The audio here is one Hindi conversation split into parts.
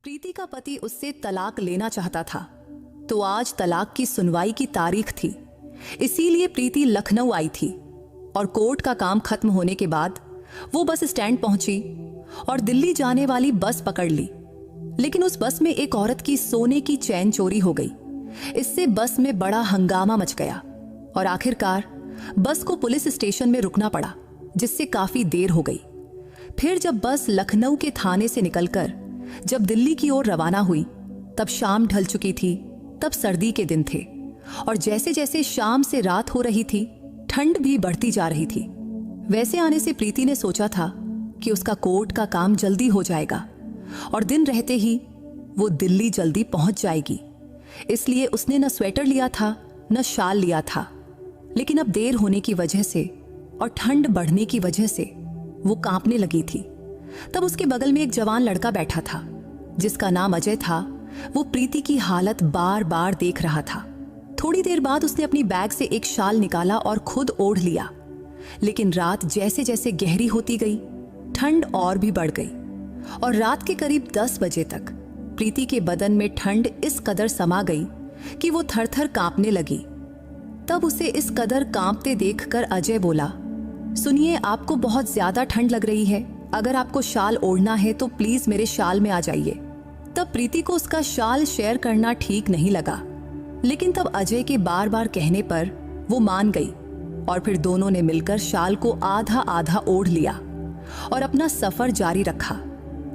प्रीति का पति उससे तलाक लेना चाहता था, तो आज तलाक की सुनवाई की तारीख थी। इसीलिए प्रीति लखनऊ आई थी और कोर्ट का काम खत्म होने के बाद वो बस स्टैंड पहुंची और दिल्ली जाने वाली बस पकड़ ली। लेकिन उस बस में एक औरत की सोने की चैन चोरी हो गई। इससे बस में बड़ा हंगामा मच गया और आखिरकार बस को पुलिस स्टेशन में रुकना पड़ा, जिससे काफी देर हो गई। फिर जब बस लखनऊ के थाने से निकलकर जब दिल्ली की ओर रवाना हुई, तब शाम ढल चुकी थी। तब सर्दी के दिन थे और जैसे जैसे शाम से रात हो रही थी, ठंड भी बढ़ती जा रही थी। वैसे आने से प्रीति ने सोचा था कि उसका कोर्ट का काम जल्दी हो जाएगा और दिन रहते ही वो दिल्ली जल्दी पहुंच जाएगी। इसलिए उसने न स्वेटर लिया था न शाल लिया था। लेकिन अब देर होने की वजह से और ठंड बढ़ने की वजह से वो कांपने लगी थी। तब उसके बगल में एक जवान लड़का बैठा था, जिसका नाम अजय था। वो प्रीति की हालत बार बार देख रहा था। थोड़ी देर बाद उसने अपनी बैग से एक शाल निकाला और खुद ओढ़ लिया। लेकिन रात जैसे जैसे गहरी होती गई, ठंड और भी बढ़ गई और रात के करीब 10 बजे तक प्रीति के बदन में ठंड इस कदर समा गई कि वो थर थर कांपने लगी। तब उसे इस कदर कांपते देखकर अजय बोला, सुनिए, आपको बहुत ज्यादा ठंड लग रही है। अगर आपको शाल ओढ़ना है तो प्लीज मेरे शाल में आ जाइए। तब प्रीति को उसका शाल शेयर करना ठीक नहीं लगा, लेकिन तब अजय के बार बार कहने पर वो मान गई और फिर दोनों ने मिलकर शाल को आधा आधा ओढ़ लिया और अपना सफर जारी रखा।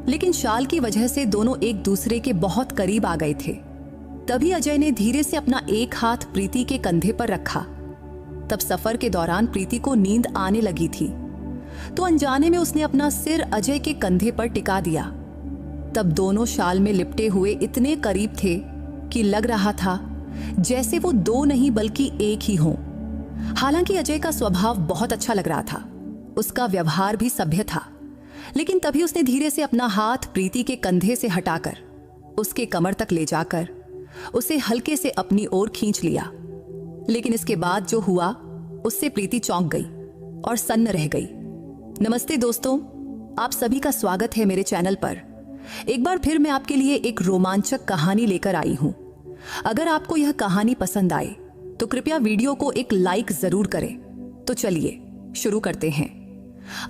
लेकिन शाल की वजह से दोनों एक दूसरे के बहुत करीब आ गए थे। तभी अजय ने धीरे से अपना एक हाथ प्रीति के कंधे पर रखा। तब सफर के दौरान प्रीति को नींद आने लगी थी, तो अनजाने में उसने अपना सिर अजय के कंधे पर टिका दिया। तब दोनों शाल में लिपटे हुए इतने करीब थे कि लग रहा था जैसे वो दो नहीं बल्कि एक ही हों। हालांकि अजय का स्वभाव बहुत अच्छा लग रहा था, उसका व्यवहार भी सभ्य था। लेकिन तभी उसने धीरे से अपना हाथ प्रीति के कंधे से हटाकर उसके कमर तक ले जाकर उसे हल्के से अपनी ओर खींच लिया। लेकिन इसके बाद जो हुआ उससे प्रीति चौंक गई और सन्न रह गई। नमस्ते दोस्तों, आप सभी का स्वागत है मेरे चैनल पर। एक बार फिर मैं आपके लिए एक रोमांचक कहानी लेकर आई हूं। अगर आपको यह कहानी पसंद आए तो कृपया वीडियो को एक लाइक जरूर करें। तो चलिए शुरू करते हैं।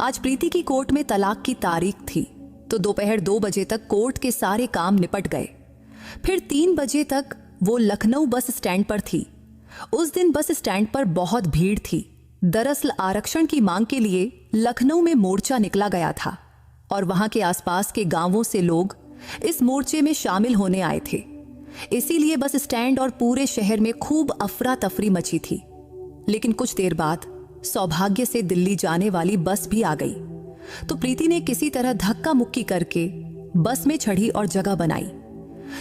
आज प्रीति की कोर्ट में तलाक की तारीख थी, तो दोपहर 2 बजे तक कोर्ट के सारे काम निपट गए। फिर 3 बजे तक वो लखनऊ बस स्टैंड पर थी। उस दिन बस स्टैंड पर बहुत भीड़ थी। दरअसल आरक्षण की मांग के लिए लखनऊ में मोर्चा निकला गया था और वहां के आसपास के गांवों से लोग इस मोर्चे में शामिल होने आए थे। इसीलिए बस स्टैंड और पूरे शहर में खूब अफरा तफरी मची थी। लेकिन कुछ देर बाद सौभाग्य से दिल्ली जाने वाली बस भी आ गई, तो प्रीति ने किसी तरह धक्का मुक्की करके बस में चढ़ी और जगह बनाई।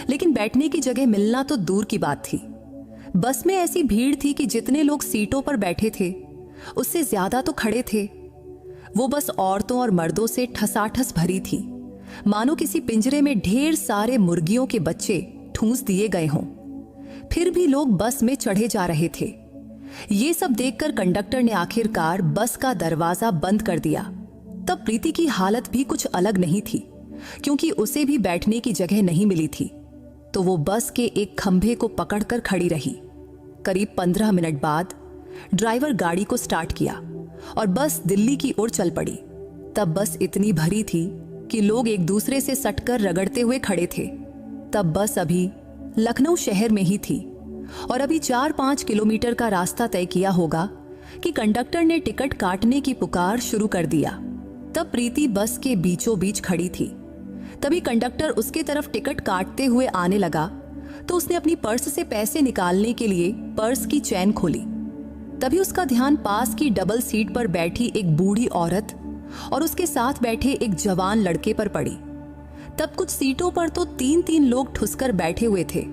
लेकिन बैठने की जगह मिलना तो दूर की बात थी। बस में ऐसी भीड़ थी कि जितने लोग सीटों पर बैठे थे उससे ज्यादा तो खड़े थे। वो बस औरतों और मर्दों से ठसाठस भरी थी, मानो किसी पिंजरे में ढेर सारे मुर्गियों के बच्चे ठूंस दिए गए हों। फिर भी लोग बस में चढ़े जा रहे थे। ये सब देखकर कंडक्टर ने आखिरकार बस का दरवाजा बंद कर दिया। तब प्रीति की हालत भी कुछ अलग नहीं थी, क्योंकि उसे भी बैठने की जगह नहीं मिली थी। तो वो बस के एक खंभे को पकड़कर खड़ी रही। करीब 15 मिनट बाद ड्राइवर गाड़ी को स्टार्ट किया और बस दिल्ली की ओर चल पड़ी। तब बस इतनी भरी थी कि लोग एक दूसरे से सटकर रगड़ते हुए खड़े थे। तब बस अभी लखनऊ शहर में ही थी और अभी 4-5 किलोमीटर का रास्ता तय किया होगा कि कंडक्टर ने टिकट काटने की पुकार शुरू कर दिया। तब प्रीति बस के बीचों बीच खड़ी थी। तभी कंडक्टर उसके तरफ टिकट काटते हुए आने लगा, तो उसने अपनी पर्स से पैसे निकालने के लिए पर्स की चैन खोली। तभी उसका ध्यान पास की डबल सीट पर बैठी एक बूढ़ी औरत और उसके साथ बैठे एक जवान लड़के पर पड़ी। तब कुछ सीटों पर तो 3-3 लोग ठुसकर बैठे हुए थे,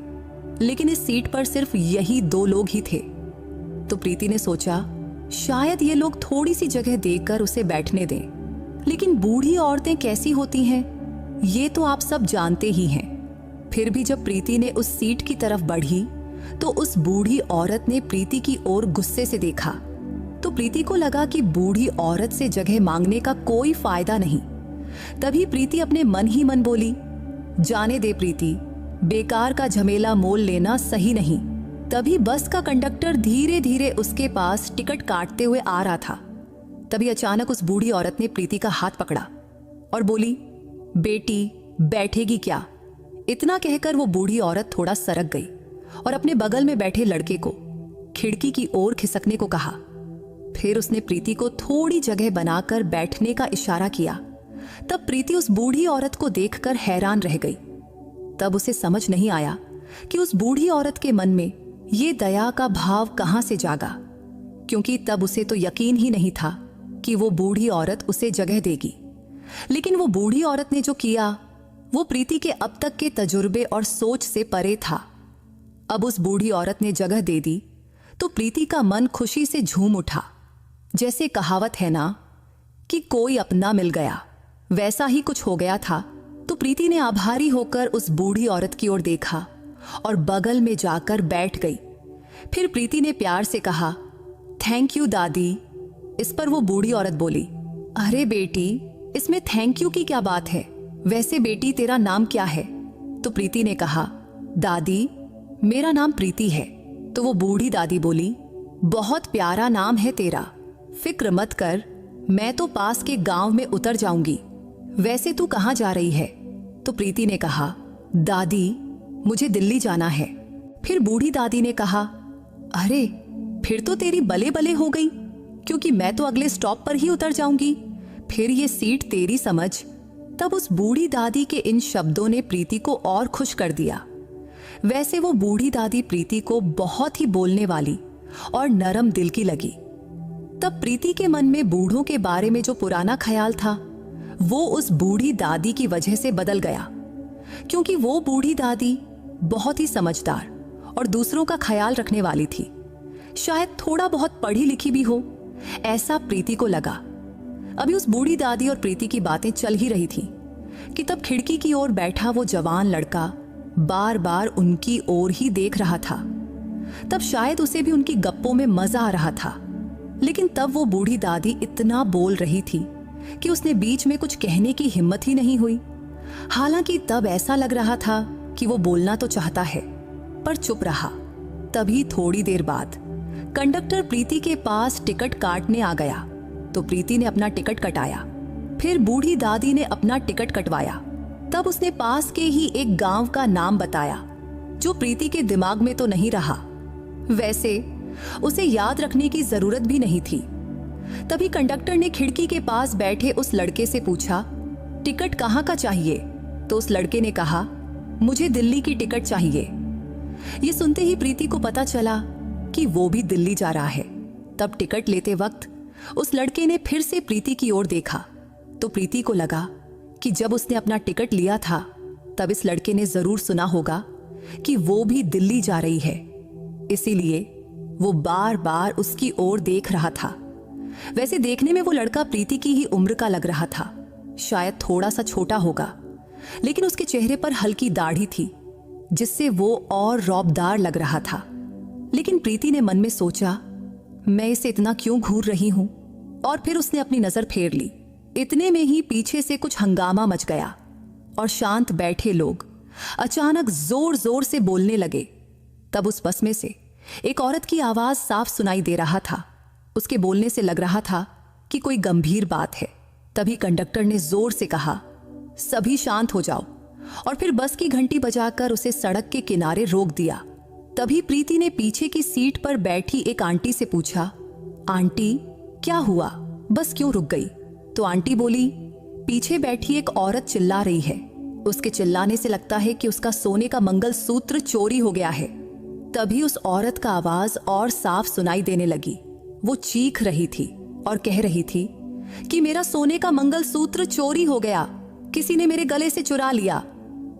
लेकिन इस सीट पर सिर्फ यही 2 लोग ही थे। तो प्रीति ने सोचा, शायद ये लोग थोड़ी सी जगह देकर उसे बैठने दें। लेकिन बूढ़ी औरतें कैसी होती हैं, ये तो आप सब जानते ही हैं। फिर भी जब प्रीति ने उस सीट की तरफ बढ़ी, तो उस बूढ़ी औरत ने प्रीति की ओर गुस्से से देखा। तो प्रीति को लगा कि बूढ़ी औरत से जगह मांगने का कोई फायदा नहीं। तभी प्रीति अपने मन ही मन बोली, जाने दे प्रीति, बेकार का झमेला मोल लेना सही नहीं। तभी बस का कंडक्टर धीरे धीरे उसके पास टिकट काटते हुए आ रहा था। तभी अचानक उस बूढ़ी औरत ने प्रीति का हाथ पकड़ा और बोली, बेटी बैठेगी क्या? इतना कहकर वो बूढ़ी औरत थोड़ा सरक गई और अपने बगल में बैठे लड़के को खिड़की की ओर खिसकने को कहा। फिर उसने प्रीति को थोड़ी जगह बनाकर बैठने का इशारा किया। तब प्रीति उस बूढ़ी औरत को देखकर हैरान रह गई। तब उसे समझ नहीं आया कि उस बूढ़ी औरत के मन में ये दया का भाव कहां से जागा, क्योंकि तब उसे तो यकीन ही नहीं था कि वो बूढ़ी औरत उसे जगह देगी। लेकिन वो बूढ़ी औरत ने जो किया वो प्रीति के अब तक के तजुर्बे और सोच से परे था। अब उस बूढ़ी औरत ने जगह दे दी तो प्रीति का मन खुशी से झूम उठा। जैसे कहावत है ना कि कोई अपना मिल गया, वैसा ही कुछ हो गया था। तो प्रीति ने आभारी होकर उस बूढ़ी औरत की ओर देखा और बगल में जाकर बैठ गई। फिर प्रीति ने प्यार से कहा, थैंक यू दादी। इस पर वो बूढ़ी औरत बोली, अरे बेटी, इसमें थैंक यू की क्या बात है? वैसे बेटी तेरा नाम क्या है? तो प्रीति ने कहा, दादी मेरा नाम प्रीति है। तो वो बूढ़ी दादी बोली, बहुत प्यारा नाम है तेरा, फिक्र मत कर, मैं तो पास के गांव में उतर जाऊंगी। वैसे तू कहाँ जा रही है? तो प्रीति ने कहा, दादी मुझे दिल्ली जाना है। फिर बूढ़ी दादी ने कहा, अरे फिर तो तेरी बले बले हो गई, क्योंकि मैं तो अगले स्टॉप पर ही उतर जाऊंगी, फिर ये सीट तेरी समझ। तब उस बूढ़ी दादी के इन शब्दों ने प्रीति को और खुश कर दिया। वैसे वो बूढ़ी दादी प्रीति को बहुत ही बोलने वाली और नरम दिल की लगी। तब प्रीति के मन में बूढ़ों के बारे में जो पुराना ख्याल था वो उस बूढ़ी दादी की वजह से बदल गया, क्योंकि वो बूढ़ी दादी बहुत ही समझदार और दूसरों का ख्याल रखने वाली थी। शायद थोड़ा बहुत पढ़ी लिखी भी हो, ऐसा प्रीति को लगा। अभी उस बूढ़ी दादी और प्रीति की बातें चल ही रही थी कि तब खिड़की की ओर बैठा वो जवान लड़का बार बार उनकी ओर ही देख रहा था। तब शायद उसे भी उनकी गप्पों में मजा आ रहा था। लेकिन तब वो बूढ़ी दादी इतना बोल रही थी कि उसने बीच में कुछ कहने की हिम्मत ही नहीं हुई। हालांकि तब ऐसा लग रहा था कि वो बोलना तो चाहता है पर चुप रहा। तभी थोड़ी देर बाद कंडक्टर प्रीति के पास टिकट काटने आ गया। तो प्रीति ने अपना टिकट कटाया। फिर बूढ़ी दादी ने अपना टिकट कटवाया। तब उसने पास के ही एक गांव का नाम बताया जो प्रीति के दिमाग में तो नहीं रहा। वैसे उसे याद रखने की जरूरत भी नहीं थी। तभी कंडक्टर ने खिड़की के पास बैठे उस लड़के से पूछा, टिकट कहाँ का चाहिए? तो उस लड़के ने कहा, मुझे दिल्ली की टिकट चाहिए। ये सुनते ही प्रीति को पता चला कि वो भी दिल्ली जा रहा है। तब टिकट लेते वक्त उस लड़के ने फिर से प्रीति की ओर देखा। तो प्रीति को लगा कि जब उसने अपना टिकट लिया था तब इस लड़के ने जरूर सुना होगा कि वो भी दिल्ली जा रही है, इसीलिए वो बार बार उसकी ओर देख रहा था। वैसे देखने में वो लड़का प्रीति की ही उम्र का लग रहा था, शायद थोड़ा सा छोटा होगा, लेकिन उसके चेहरे पर हल्की दाढ़ी थी जिससे वो और रौबदार लग रहा था। लेकिन प्रीति ने मन में सोचा, मैं इसे इतना क्यों घूर रही हूं? और फिर उसने अपनी नजर फेर ली। इतने में ही पीछे से कुछ हंगामा मच गया और शांत बैठे लोग अचानक जोर जोर से बोलने लगे। तब उस बस में से एक औरत की आवाज साफ सुनाई दे रहा था। उसके बोलने से लग रहा था कि कोई गंभीर बात है। तभी कंडक्टर ने जोर से कहा, सभी शांत हो जाओ, और फिर बस की घंटी बजाकर उसे सड़क के किनारे रोक दिया। तभी प्रीति ने पीछे की सीट पर बैठी एक आंटी से पूछा, आंटी क्या हुआ, बस क्यों रुक गई? तो आंटी बोली, पीछे बैठी एक औरत चिल्ला रही है, उसके चिल्लाने से लगता है कि उसका सोने का मंगलसूत्र चोरी हो गया है। तभी उस औरत का आवाज और साफ सुनाई देने लगी। वो चीख रही थी और कह रही थी कि मेरा सोने का मंगलसूत्र चोरी हो गया, किसी ने मेरे गले से चुरा लिया।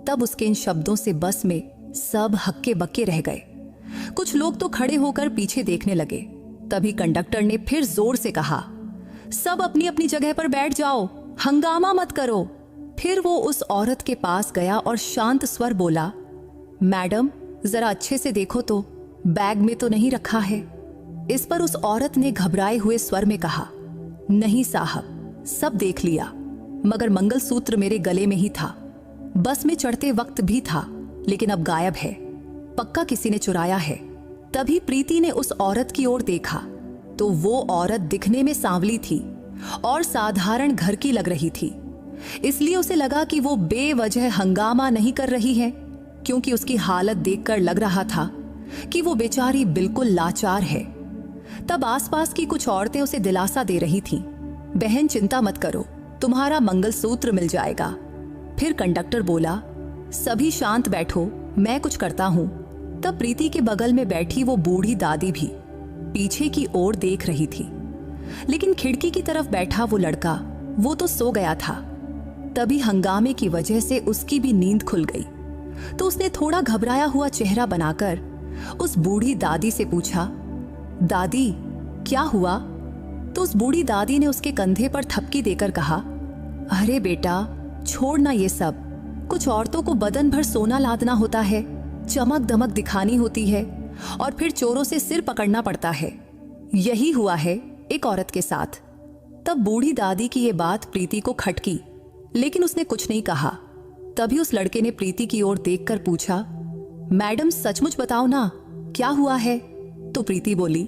तब उसके इन शब्दों से बस में सब हक्के बक्के रह गए। कुछ लोग तो खड़े होकर पीछे देखने लगे। तभी कंडक्टर ने फिर जोर से कहा, सब अपनी अपनी जगह पर बैठ जाओ, हंगामा मत करो। फिर वो उस औरत के पास गया और शांत स्वर बोला, मैडम जरा अच्छे से देखो तो, बैग में तो नहीं रखा है? इस पर उस औरत ने घबराए हुए स्वर में कहा, नहीं साहब, सब देख लिया, मगर मंगलसूत्र मेरे गले में ही था। बस में चढ़ते वक्त भी था, लेकिन अब गायब है। पक्का किसी ने चुराया है। तभी प्रीति ने उस औरत की ओर देखा तो वो औरत दिखने में सांवली थी और साधारण घर की लग रही थी। इसलिए उसे लगा कि वो बेवजह हंगामा नहीं कर रही है, क्योंकि उसकी हालत देखकर लग रहा था कि वो बेचारी बिल्कुल लाचार है। तब आसपास की कुछ औरतें उसे दिलासा दे रही थीं, बहन चिंता मत करो, तुम्हारा मंगलसूत्र मिल जाएगा। फिर कंडक्टर बोला, सभी शांत बैठो, मैं कुछ करता हूं। तब प्रीति के बगल में बैठी वो बूढ़ी दादी भी पीछे की ओर देख रही थी, लेकिन खिड़की की तरफ बैठा वो लड़का, वो तो सो गया था। तभी हंगामे की वजह से उसकी भी नींद खुल गई, तो उसने थोड़ा घबराया हुआ चेहरा बनाकर उस बूढ़ी दादी से पूछा, दादी क्या हुआ? तो उस बूढ़ी दादी ने उसके कंधे पर थपकी देकर कहा, अरे बेटा छोड़ ना ये सब, कुछ औरतों को बदन भर सोना लादना होता है, चमक दमक दिखानी होती है और फिर चोरों से सिर पकड़ना पड़ता है। यही हुआ है एक औरत के साथ। तब बूढ़ी दादी की ये बात प्रीति को खटकी, लेकिन उसने कुछ नहीं कहा। तभी उस लड़के ने प्रीति की ओर देखकर पूछा, मैडम सचमुच बताओ ना, क्या हुआ है? तो प्रीति बोली,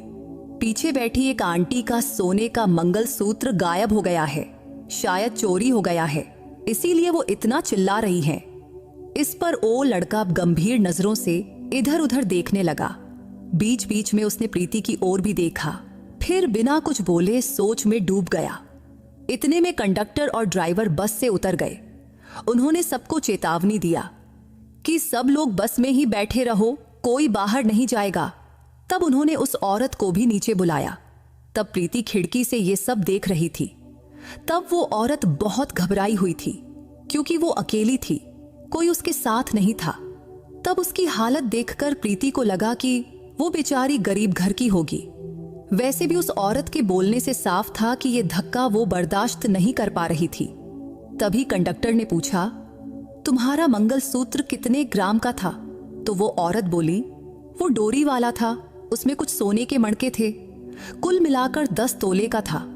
पीछे बैठी एक आंटी का सोने का मंगलसूत्र गायब हो गया है, शायद चोरी हो गया है, इसीलिए वो इतना चिल्ला रही हैं। इस पर वो लड़का गंभीर नजरों से इधर उधर देखने लगा। बीच बीच में उसने प्रीति की ओर भी देखा, फिर बिना कुछ बोले सोच में डूब गया। इतने में कंडक्टर और ड्राइवर बस से उतर गए। उन्होंने सबको चेतावनी दिया कि सब लोग बस में ही बैठे रहो, कोई बाहर नहीं जाएगा। तब उन्होंने उस औरत को भी नीचे बुलाया। तब प्रीति खिड़की से ये सब देख रही थी। तब वो औरत बहुत घबराई हुई थी, क्योंकि वो अकेली थी, कोई उसके साथ नहीं था। तब उसकी हालत देखकर प्रीति को लगा कि वो बेचारी गरीब घर की होगी। वैसे भी उस औरत के बोलने से साफ था कि ये धक्का वो बर्दाश्त नहीं कर पा रही थी। तभी कंडक्टर ने पूछा, तुम्हारा मंगलसूत्र कितने ग्राम का था? तो वो औरत बोली, वो डोरी वाला था, उसमें कुछ सोने के मणके थे, कुल मिलाकर 10 तोले का था।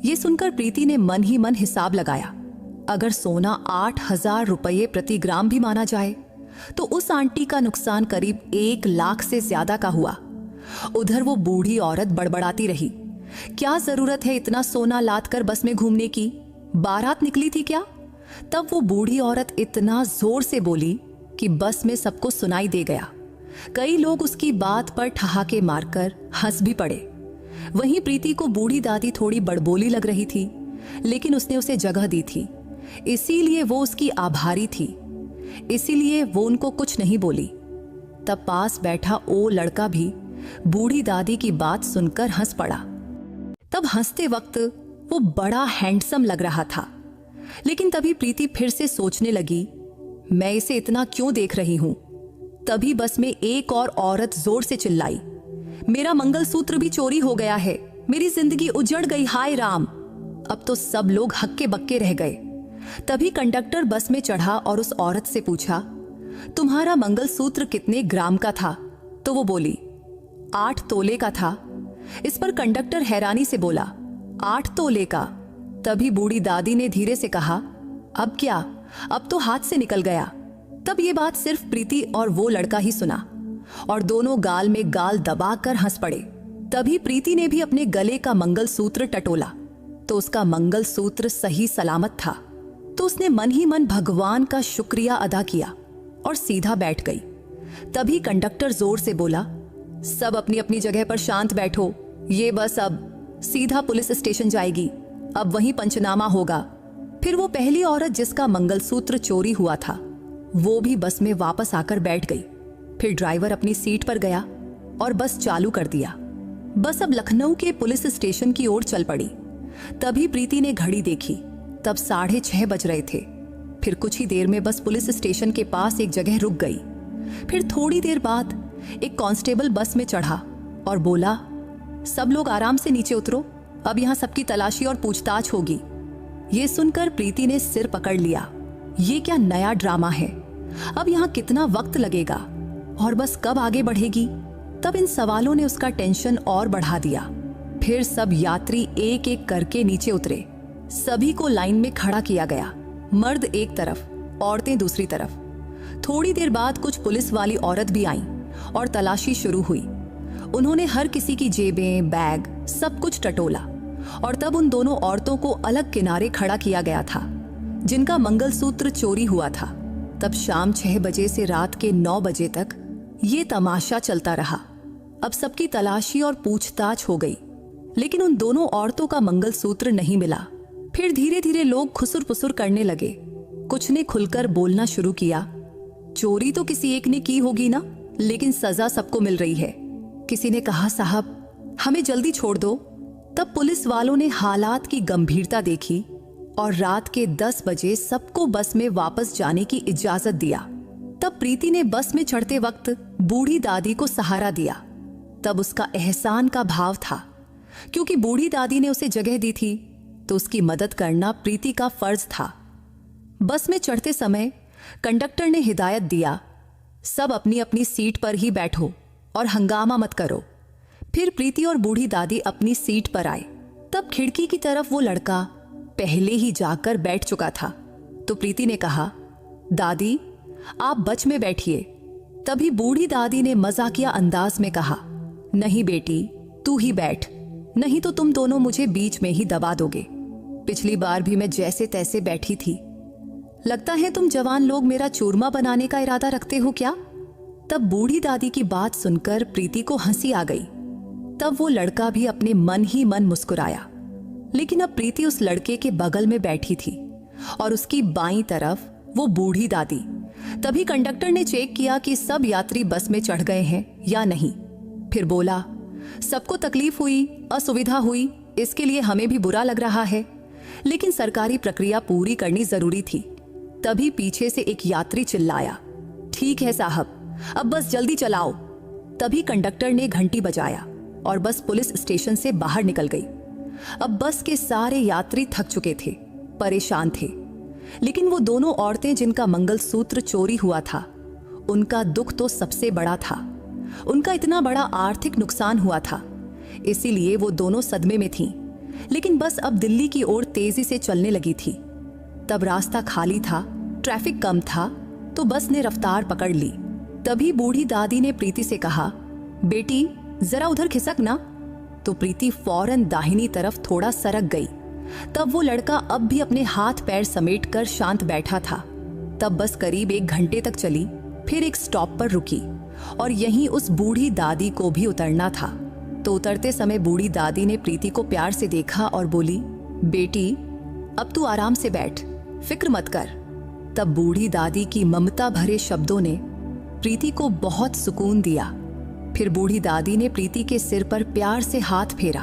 ये सुनकर प्रीति ने मन ही मन हिसाब लगाया। अगर सोना 8,000 रुपये प्रति ग्राम भी माना जाए तो उस आंटी का नुकसान करीब 1 लाख से ज्यादा का हुआ। उधर वो बूढ़ी औरत बड़बड़ाती रही, क्या जरूरत है इतना सोना लाद कर बस में घूमने की, बारात निकली थी क्या? तब वो बूढ़ी औरत इतना जोर से बोली कि बस में सबको सुनाई दे गया। कई लोग उसकी बात पर ठहाके मारकर हंस भी पड़े। वहीं प्रीति को बूढ़ी दादी थोड़ी बड़बोली लग रही थी, लेकिन उसने उसे जगह दी थी, इसीलिए वो उसकी आभारी थी, इसीलिए वो उनको कुछ नहीं बोली। तब पास बैठा वो लड़का भी बूढ़ी दादी की बात सुनकर हंस पड़ा। तब हंसते वक्त वो बड़ा हैंडसम लग रहा था, लेकिन तभी प्रीति फिर से सोचने लगी, मैं इसे इतना क्यों देख रही हूं? तभी बस में एक और औरत जोर से चिल्लाई, मेरा मंगलसूत्र भी चोरी हो गया है, मेरी जिंदगी उजड़ गई, हाय राम। अब तो सब लोग हक्के बक्के रह गए। तभी कंडक्टर बस में चढ़ा और उस औरत से पूछा, तुम्हारा मंगलसूत्र कितने ग्राम का था? तो वो बोली, 8 तोले का था। इस पर कंडक्टर हैरानी से बोला, 8 तोले का? तभी बूढ़ी दादी ने धीरे से कहा, अब क्या, अब तो हाथ से निकल गया। तब ये बात सिर्फ प्रीति और वो लड़का ही सुना और दोनों गाल में गाल दबाकर हंस पड़े। तभी प्रीति ने भी अपने गले का मंगलसूत्र टटोला तो उसका मंगलसूत्र सही सलामत था। तो उसने मन ही मन भगवान का शुक्रिया अदा किया और सीधा बैठ गई। तभी कंडक्टर जोर से बोला, सब अपनी अपनी जगह पर शांत बैठो, ये बस अब सीधा पुलिस स्टेशन जाएगी, अब वहीं पंचनामा होगा। फिर वो पहली औरत जिसका मंगलसूत्र चोरी हुआ था वो भी बस में वापस आकर बैठ गई। फिर ड्राइवर अपनी सीट पर गया और बस चालू कर दिया। बस अब लखनऊ के पुलिस स्टेशन की ओर चल पड़ी। तभी प्रीति ने घड़ी देखी, तब 6:30 बज रहे थे। फिर कुछ ही देर में बस पुलिस स्टेशन के पास एक जगह रुक गई। फिर थोड़ी देर बाद एक कांस्टेबल बस में चढ़ा और बोला, सब लोग आराम से नीचे उतरो, अब यहाँ सबकी तलाशी और पूछताछ होगी। ये सुनकर प्रीति ने सिर पकड़ लिया, ये क्या नया ड्रामा है, अब यहाँ कितना वक्त लगेगा और बस कब आगे बढ़ेगी। तब इन सवालों ने उसका टेंशन और बढ़ा दिया। फिर सब यात्री एक एक करके नीचे उतरे। सभी को लाइन में खड़ा किया गया, मर्द एक तरफ औरतें दूसरी तरफ। थोड़ी देर बाद कुछ पुलिस वाली औरत भी आईं और तलाशी शुरू हुई। उन्होंने हर किसी की जेबें, बैग, सब कुछ टटोला और तब उन दोनों औरतों को अलग किनारे खड़ा किया गया था जिनका मंगलसूत्र चोरी हुआ था। तब शाम 6 बजे से रात के 9 बजे तक ये तमाशा चलता रहा। अब सबकी तलाशी और पूछताछ हो गई, लेकिन उन दोनों औरतों का मंगलसूत्र नहीं मिला। फिर धीरे धीरे लोग खुसुर पुसुर करने लगे। कुछ ने खुलकर बोलना शुरू किया, चोरी तो किसी एक ने की होगी ना, लेकिन सजा सबको मिल रही है। किसी ने कहा, साहब हमें जल्दी छोड़ दो। तब पुलिस वालों ने हालात की गंभीरता देखी और रात के 10 बजे सबको बस में वापस जाने की इजाजत दिया। तब प्रीति ने बस में चढ़ते वक्त बूढ़ी दादी को सहारा दिया। तब उसका एहसान का भाव था, क्योंकि बूढ़ी दादी ने उसे जगह दी थी तो उसकी मदद करना प्रीति का फर्ज था। बस में चढ़ते समय कंडक्टर ने हिदायत दिया, सब अपनी अपनी सीट पर ही बैठो और हंगामा मत करो। फिर प्रीति और बूढ़ी दादी अपनी सीट पर आए। तब खिड़की की तरफ वो लड़का पहले ही जाकर बैठ चुका था। तो प्रीति ने कहा, दादी आप बच में बैठिए। तभी बूढ़ी दादी ने मजाकिया अंदाज में कहा, नहीं बेटी तू ही बैठ, नहीं तो तुम दोनों मुझे बीच में ही दबा दोगे। पिछली बार भी मैं जैसे तैसे बैठी थी। लगता है तुम जवान लोग मेरा चूरमा बनाने का इरादा रखते हो क्या? तब बूढ़ी दादी की बात सुनकर प्रीति को हंसी आ गई। तब वो लड़का भी अपने मन ही मन मुस्कुराया। लेकिन अब प्रीति उस लड़के के बगल में बैठी थी और उसकी बाईं तरफ वो बूढ़ी दादी। तभी कंडक्टर ने चेक किया कि सब यात्री बस में चढ़ गए हैं या नहीं। फिर बोला, सबको तकलीफ हुई, असुविधा हुई, इसके लिए हमें भी बुरा लग रहा है, लेकिन सरकारी प्रक्रिया पूरी करनी जरूरी थी। तभी पीछे से एक यात्री चिल्लाया, ठीक है साहब, अब बस जल्दी चलाओ। तभी कंडक्टर ने घंटी बजाया और बस पुलिस स्टेशन से बाहर निकल गई। अब बस के सारे यात्री थक चुके थे, परेशान थे, लेकिन वो दोनों औरतें जिनका मंगलसूत्र चोरी हुआ था, उनका दुख तो सबसे बड़ा था। उनका इतना बड़ा आर्थिक नुकसान हुआ था, इसीलिए वो दोनों सदमे में थीं। लेकिन बस अब दिल्ली की ओर तेजी से चलने लगी थी। तब रास्ता खाली था, ट्रैफिक कम था, तो बस ने रफ्तार पकड़ ली। तभी बूढ़ी दादी ने प्रीति से कहा, बेटी जरा उधर खिसक ना। तो प्रीति फौरन दाहिनी तरफ थोड़ा सरक गई। तब वो लड़का अब भी अपने हाथ पैर समेटकर शांत बैठा था। तब बस करीब 1 घंटे तक चली, फिर एक स्टॉप पर रुकी और यहीं उस बूढ़ी दादी को भी उतरना था। तो उतरते समय बूढ़ी दादी ने प्रीति को प्यार से देखा और बोली, बेटी अब तू आराम से बैठ, फिक्र मत कर। तब बूढ़ी दादी की ममता भरे शब्दों ने प्रीति को बहुत सुकून दिया। फिर बूढ़ी दादी ने प्रीति के सिर पर प्यार से हाथ फेरा,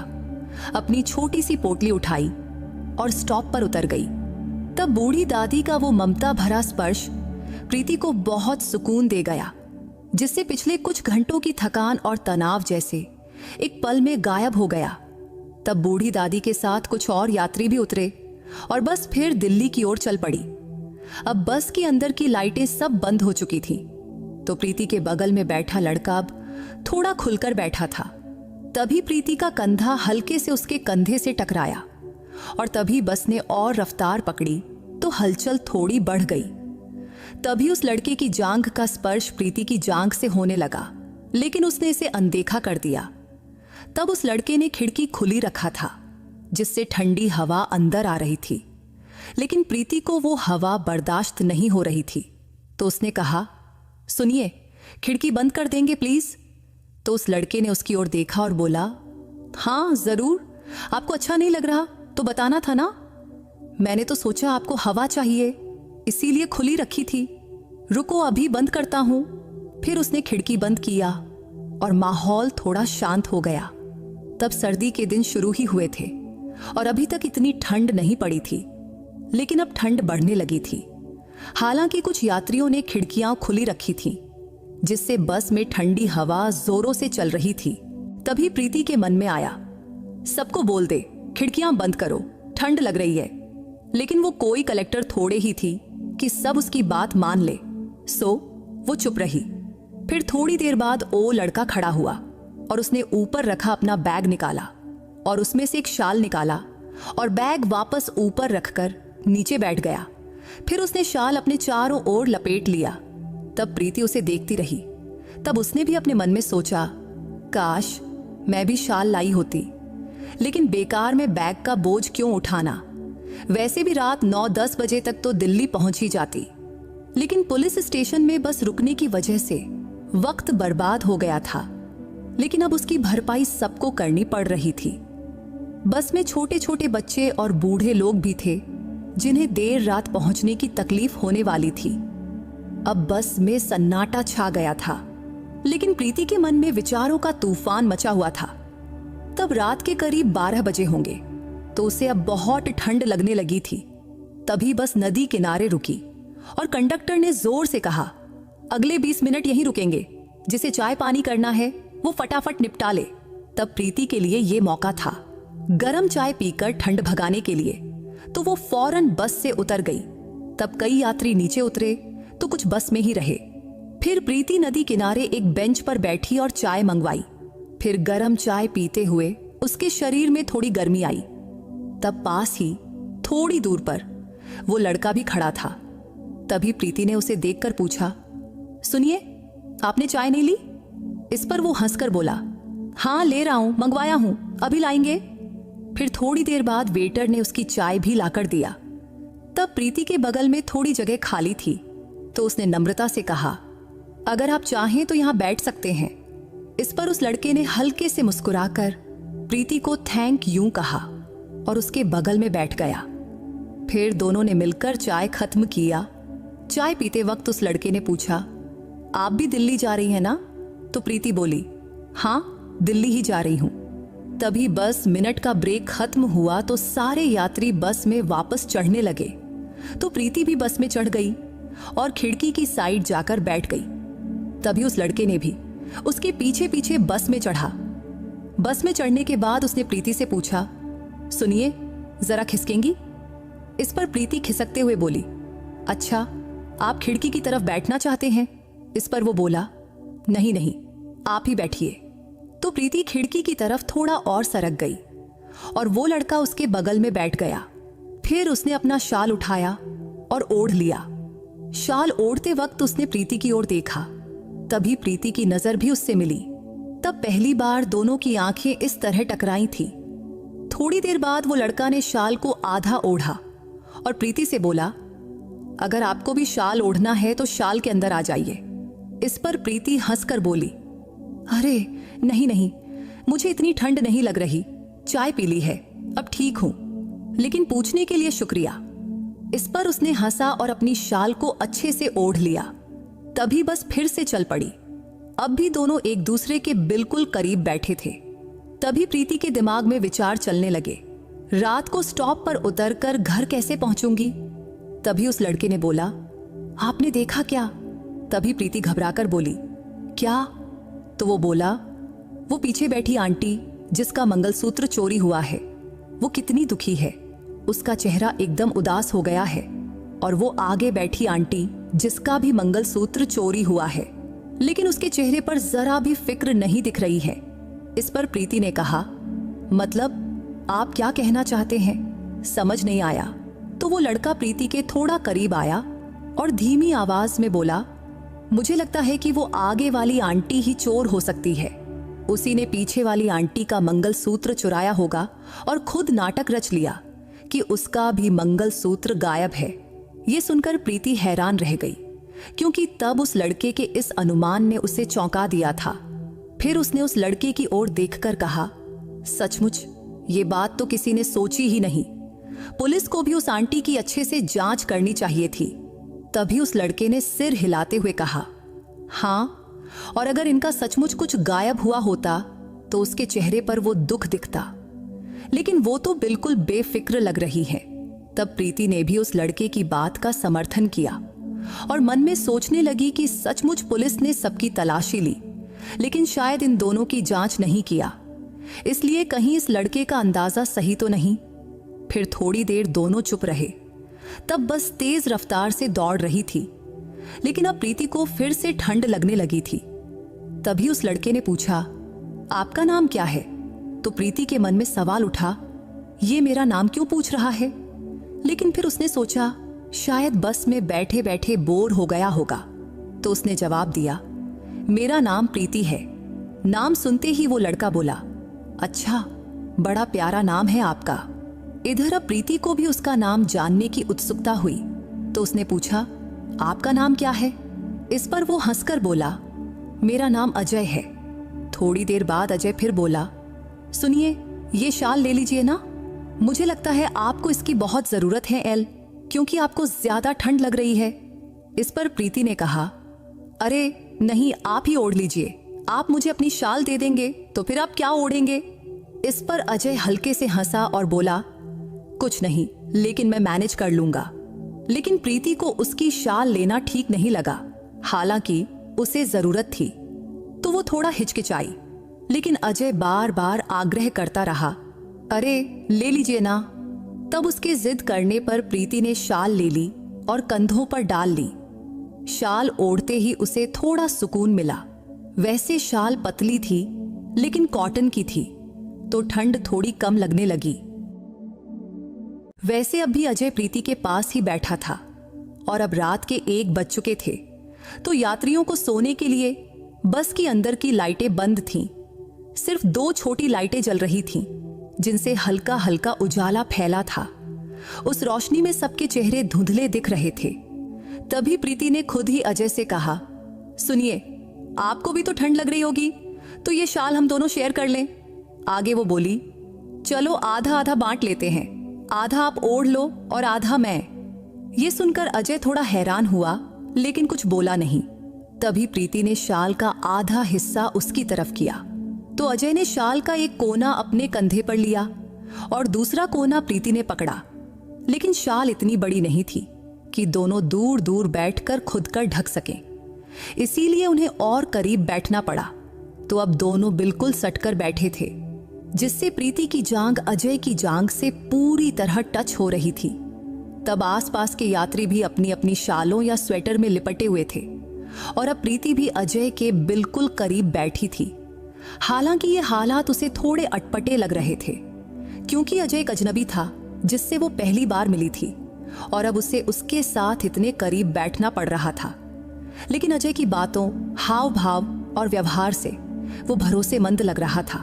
अपनी छोटी सी पोटली उठाई और स्टॉप पर उतर गई। तब बूढ़ी दादी का वो ममता भरा स्पर्श प्रीति को बहुत सुकून दे गया, जिससे पिछले कुछ घंटों की थकान और तनाव जैसे एक पल में गायब हो गया। तब बूढ़ी दादी के साथ कुछ और यात्री भी उतरे और बस फिर दिल्ली की ओर चल पड़ी। अब बस के अंदर की लाइटें सब बंद हो चुकी थीं, तो प्रीति के बगल में बैठा लड़का अब थोड़ा खुलकर बैठा था। तभी प्रीति का कंधा हल्के से उसके कंधे से टकराया और तभी बस ने और रफ्तार पकड़ी तो हलचल थोड़ी बढ़ गई। तभी उस लड़के की जांघ का स्पर्श प्रीति की जांघ से होने लगा, लेकिन उसने इसे अनदेखा कर दिया। तब उस लड़के ने खिड़की खुली रखा था, जिससे ठंडी हवा अंदर आ रही थी, लेकिन प्रीति को वो हवा बर्दाश्त नहीं हो रही थी। तो उसने कहा, सुनिए, खिड़की बंद कर देंगे प्लीज। तो उस लड़के ने उसकी ओर देखा और बोला, हाँ जरूर, आपको अच्छा नहीं लग रहा तो बताना था ना। मैंने तो सोचा आपको हवा चाहिए, इसीलिए खुली रखी थी। रुको अभी बंद करता हूं। फिर उसने खिड़की बंद किया और माहौल थोड़ा शांत हो गया। तब सर्दी के दिन शुरू ही हुए थे और अभी तक इतनी ठंड नहीं पड़ी थी, लेकिन अब ठंड बढ़ने लगी थी। हालांकि कुछ यात्रियों ने खिड़कियां खुली रखी थीं, जिससे बस में ठंडी हवा जोरों से चल रही थी। तभी प्रीति के मन में आया, सबको बोल दे खिड़कियां बंद करो, ठंड लग रही है। लेकिन वो कोई कलेक्टर थोड़े ही थी कि सब उसकी बात मान ले, सो वो चुप रही। फिर थोड़ी देर बाद वो लड़का खड़ा हुआ और उसने ऊपर रखा अपना बैग निकाला और उसमें से एक शाल निकाला और बैग वापस ऊपर रखकर नीचे बैठ गया। फिर उसने शाल अपने चारों ओर लपेट लिया। तब प्रीति उसे देखती रही। तब उसने भी अपने मन में सोचा, काश मैं भी शाल लाई होती, लेकिन बेकार में बैग का बोझ क्यों उठाना। वैसे भी रात 9-10 बजे तक तो दिल्ली पहुंच ही जाती, लेकिन पुलिस स्टेशन में बस रुकने की वजह से वक्त बर्बाद हो गया था। लेकिन अब उसकी भरपाई सबको करनी पड़ रही थी। बस में छोटे छोटे बच्चे और बूढ़े लोग भी थे जिन्हें देर रात पहुंचने की तकलीफ होने वाली थी। अब बस में सन्नाटा छा गया था, लेकिन प्रीति के मन में विचारों का तूफान मचा हुआ था। तब रात के करीब 12 बजे होंगे, तो उसे अब बहुत ठंड लगने लगी थी। तभी बस नदी किनारे रुकी और कंडक्टर ने जोर से कहा, अगले 20 मिनट यहीं रुकेंगे, जिसे चाय पानी करना है वो फटाफट निपटा ले। तब प्रीति के लिए ये मौका था गरम चाय पीकर ठंड भगाने के लिए, तो वो फौरन बस से उतर गई। तब कई यात्री नीचे उतरे तो कुछ बस में ही रहे। फिर प्रीति नदी किनारे एक बेंच पर बैठी और चाय मंगवाई। फिर गरम चाय पीते हुए उसके शरीर में थोड़ी गर्मी आई। तब पास ही थोड़ी दूर पर वो लड़का भी खड़ा था। तभी प्रीति ने उसे देखकर पूछा, सुनिए, आपने चाय नहीं ली? इस पर वो हंसकर बोला, हाँ ले रहा हूं, मंगवाया हूं, अभी लाएंगे। फिर थोड़ी देर बाद वेटर ने उसकी चाय भी लाकर दिया। तब प्रीति के बगल में थोड़ी जगह खाली थी, तो उसने नम्रता से कहा, अगर आप चाहें तो यहां बैठ सकते हैं। इस पर उस लड़के ने हल्के से मुस्कुराकर प्रीति को थैंक यू कहा और उसके बगल में बैठ गया। फिर दोनों ने मिलकर चाय खत्म किया। चाय पीते वक्त उस लड़के ने पूछा, आप भी दिल्ली जा रही हैं ना? तो प्रीति बोली, हाँ दिल्ली ही जा रही हूं। तभी बस मिनट का ब्रेक खत्म हुआ तो सारे यात्री बस में वापस चढ़ने लगे। तो प्रीति भी बस में चढ़ गई और खिड़की की साइड जाकर बैठ गई। तभी उस लड़के ने भी उसके पीछे पीछे बस में चढ़ा। बस में चढ़ने के बाद उसने प्रीति से पूछा, सुनिए, जरा खिसकेंगी? इस पर प्रीति खिसकते हुए बोली, अच्छा आप खिड़की की तरफ बैठना चाहते हैं? इस पर वो बोला, नहीं नहीं, आप ही बैठिए। तो प्रीति खिड़की की तरफ थोड़ा और सरक गई और वो लड़का उसके बगल में बैठ गया। फिर उसने अपना शाल उठाया और ओढ़ लिया। शाल ओढ़ते वक्त उसने प्रीति की ओर देखा। तभी प्रीति की नजर भी उससे मिली। तब पहली बार दोनों की आंखें इस तरह टकराई थी। थोड़ी देर बाद वो लड़का ने शाल को आधा ओढ़ा और प्रीति से बोला, अगर आपको भी शाल ओढ़ना है तो शाल के अंदर आ जाइए। इस पर प्रीति हंसकर बोली, अरे नहीं नहीं, मुझे इतनी ठंड नहीं लग रही, चाय पी ली है, अब ठीक हूं, लेकिन पूछने के लिए शुक्रिया। इस पर उसने हंसा और अपनी शाल को अच्छे से ओढ़ लिया। तभी बस फिर से चल पड़ी। अब भी दोनों एक दूसरे के बिल्कुल करीब बैठे थे। तभी प्रीति के दिमाग में विचार चलने लगे, रात को स्टॉप पर उतरकर घर कैसे पहुंचूंगी? तभी उस लड़के ने बोला, आपने देखा क्या? तभी प्रीति घबराकर बोली, क्या? तो वो बोला, वो पीछे बैठी आंटी जिसका मंगलसूत्र चोरी हुआ है, वो कितनी दुखी है, उसका चेहरा एकदम उदास हो गया है। और वो आगे बैठी आंटी जिसका भी मंगलसूत्र चोरी हुआ है, लेकिन उसके चेहरे पर जरा भी फिक्र नहीं दिख रही है। इस पर प्रीति ने कहा, मतलब आप क्या कहना चाहते हैं? समझ नहीं आया। तो वो लड़का प्रीति के थोड़ा करीब आया और धीमी आवाज में बोला, मुझे लगता है कि वो आगे वाली आंटी ही चोर हो सकती है। उसी ने पीछे वाली आंटी का मंगलसूत्र चुराया होगा और खुद नाटक रच लिया कि उसका भी मंगलसूत्र गायब है। ये सुनकर प्रीति हैरान रह गई, क्योंकि तब उस लड़के के इस अनुमान ने उसे चौंका दिया था। फिर उसने उस लड़के की ओर देखकर कहा, सचमुच ये बात तो किसी ने सोची ही नहीं। पुलिस को भी उस आंटी की अच्छे से जांच करनी चाहिए थी। तभी उस लड़के ने सिर हिलाते हुए कहा, हाँ, और अगर इनका सचमुच कुछ गायब हुआ होता तो उसके चेहरे पर वो दुख दिखता, लेकिन वो तो बिल्कुल बेफिक्र लग रही है। तब प्रीति ने भी उस लड़के की बात का समर्थन किया और मन में सोचने लगी कि सचमुच पुलिस ने सबकी तलाशी ली, लेकिन शायद इन दोनों की जांच नहीं किया, इसलिए कहीं इस लड़के का अंदाजा सही तो नहीं। फिर थोड़ी देर दोनों चुप रहे। तब बस तेज रफ्तार से दौड़ रही थी, लेकिन अब प्रीति को फिर से ठंड लगने लगी थी। तभी उस लड़के ने पूछा, आपका नाम क्या है? तो प्रीति के मन में सवाल उठा, ये मेरा नाम क्यों पूछ रहा है? लेकिन फिर उसने सोचा, शायद बस में बैठे बैठे बोर हो गया होगा, तो उसने जवाब दिया, मेरा नाम प्रीति है। नाम सुनते ही वो लड़का बोला, अच्छा, बड़ा प्यारा नाम है आपका। इधर अब प्रीति को भी उसका नाम जानने की उत्सुकता हुई, तो उसने पूछा, आपका नाम क्या है? इस पर वो हंसकर बोला, मेरा नाम अजय है। थोड़ी देर बाद अजय फिर बोला, सुनिए, ये शाल ले लीजिए ना, मुझे लगता है आपको इसकी बहुत जरूरत है एल, क्योंकि आपको ज्यादा ठंड लग रही है। इस पर प्रीति ने कहा, अरे नहीं, आप ही ओढ़ लीजिए, आप मुझे अपनी शाल दे देंगे तो फिर आप क्या ओढ़ेंगे? इस पर अजय हल्के से हंसा और बोला, कुछ नहीं, लेकिन मैं मैनेज कर लूंगा। लेकिन प्रीति को उसकी शाल लेना ठीक नहीं लगा, हालांकि उसे जरूरत थी, तो वो थोड़ा हिचकिचाई। लेकिन अजय बार बार आग्रह करता रहा, अरे ले लीजिए ना। तब उसके जिद करने पर प्रीति ने शाल ले ली और कंधों पर डाल ली। शाल ओढ़ते ही उसे थोड़ा सुकून मिला। वैसे शाल पतली थी, लेकिन कॉटन की थी, तो ठंड थोड़ी कम लगने लगी। वैसे अब भी अजय प्रीति के पास ही बैठा था और अब रात के 1 बज चुके थे, तो यात्रियों को सोने के लिए बस की अंदर की लाइटें बंद थीं। सिर्फ 2 छोटी लाइटें जल रही थीं, जिनसे हल्का हल्का उजाला फैला था। उस रोशनी में सबके चेहरे धुंधले दिख रहे थे। तभी प्रीति ने खुद ही अजय से कहा, सुनिए, आपको भी तो ठंड लग रही होगी, तो ये शाल हम दोनों शेयर कर लें। आगे वो बोली, चलो आधा आधा बांट लेते हैं, आधा आप ओढ़ लो और आधा मैं। ये सुनकर अजय थोड़ा हैरान हुआ, लेकिन कुछ बोला नहीं। तभी प्रीति ने शाल का आधा हिस्सा उसकी तरफ किया, तो अजय ने शाल का एक कोना अपने कंधे पर लिया और दूसरा कोना प्रीति ने पकड़ा। लेकिन शाल इतनी बड़ी नहीं थी कि दोनों दूर दूर बैठकर खुद कर ढक सकें, इसीलिए उन्हें और करीब बैठना पड़ा। तो अब दोनों बिल्कुल सटकर बैठे थे, जिससे प्रीति की जांघ अजय की जांघ से पूरी तरह टच हो रही थी। तब आसपास के यात्री भी अपनी अपनी शालों या स्वेटर में लिपटे हुए थे और अब प्रीति भी अजय के बिल्कुल करीब बैठी थी। हालांकि ये हालात उसे थोड़े अटपटे लग रहे थे, क्योंकि अजय एक अजनबी था जिससे वो पहली बार मिली थी और अब उसे उसके साथ इतने करीब बैठना पड़ रहा था। लेकिन अजय की बातों, हाव भाव और व्यवहार से वो भरोसेमंद लग रहा था।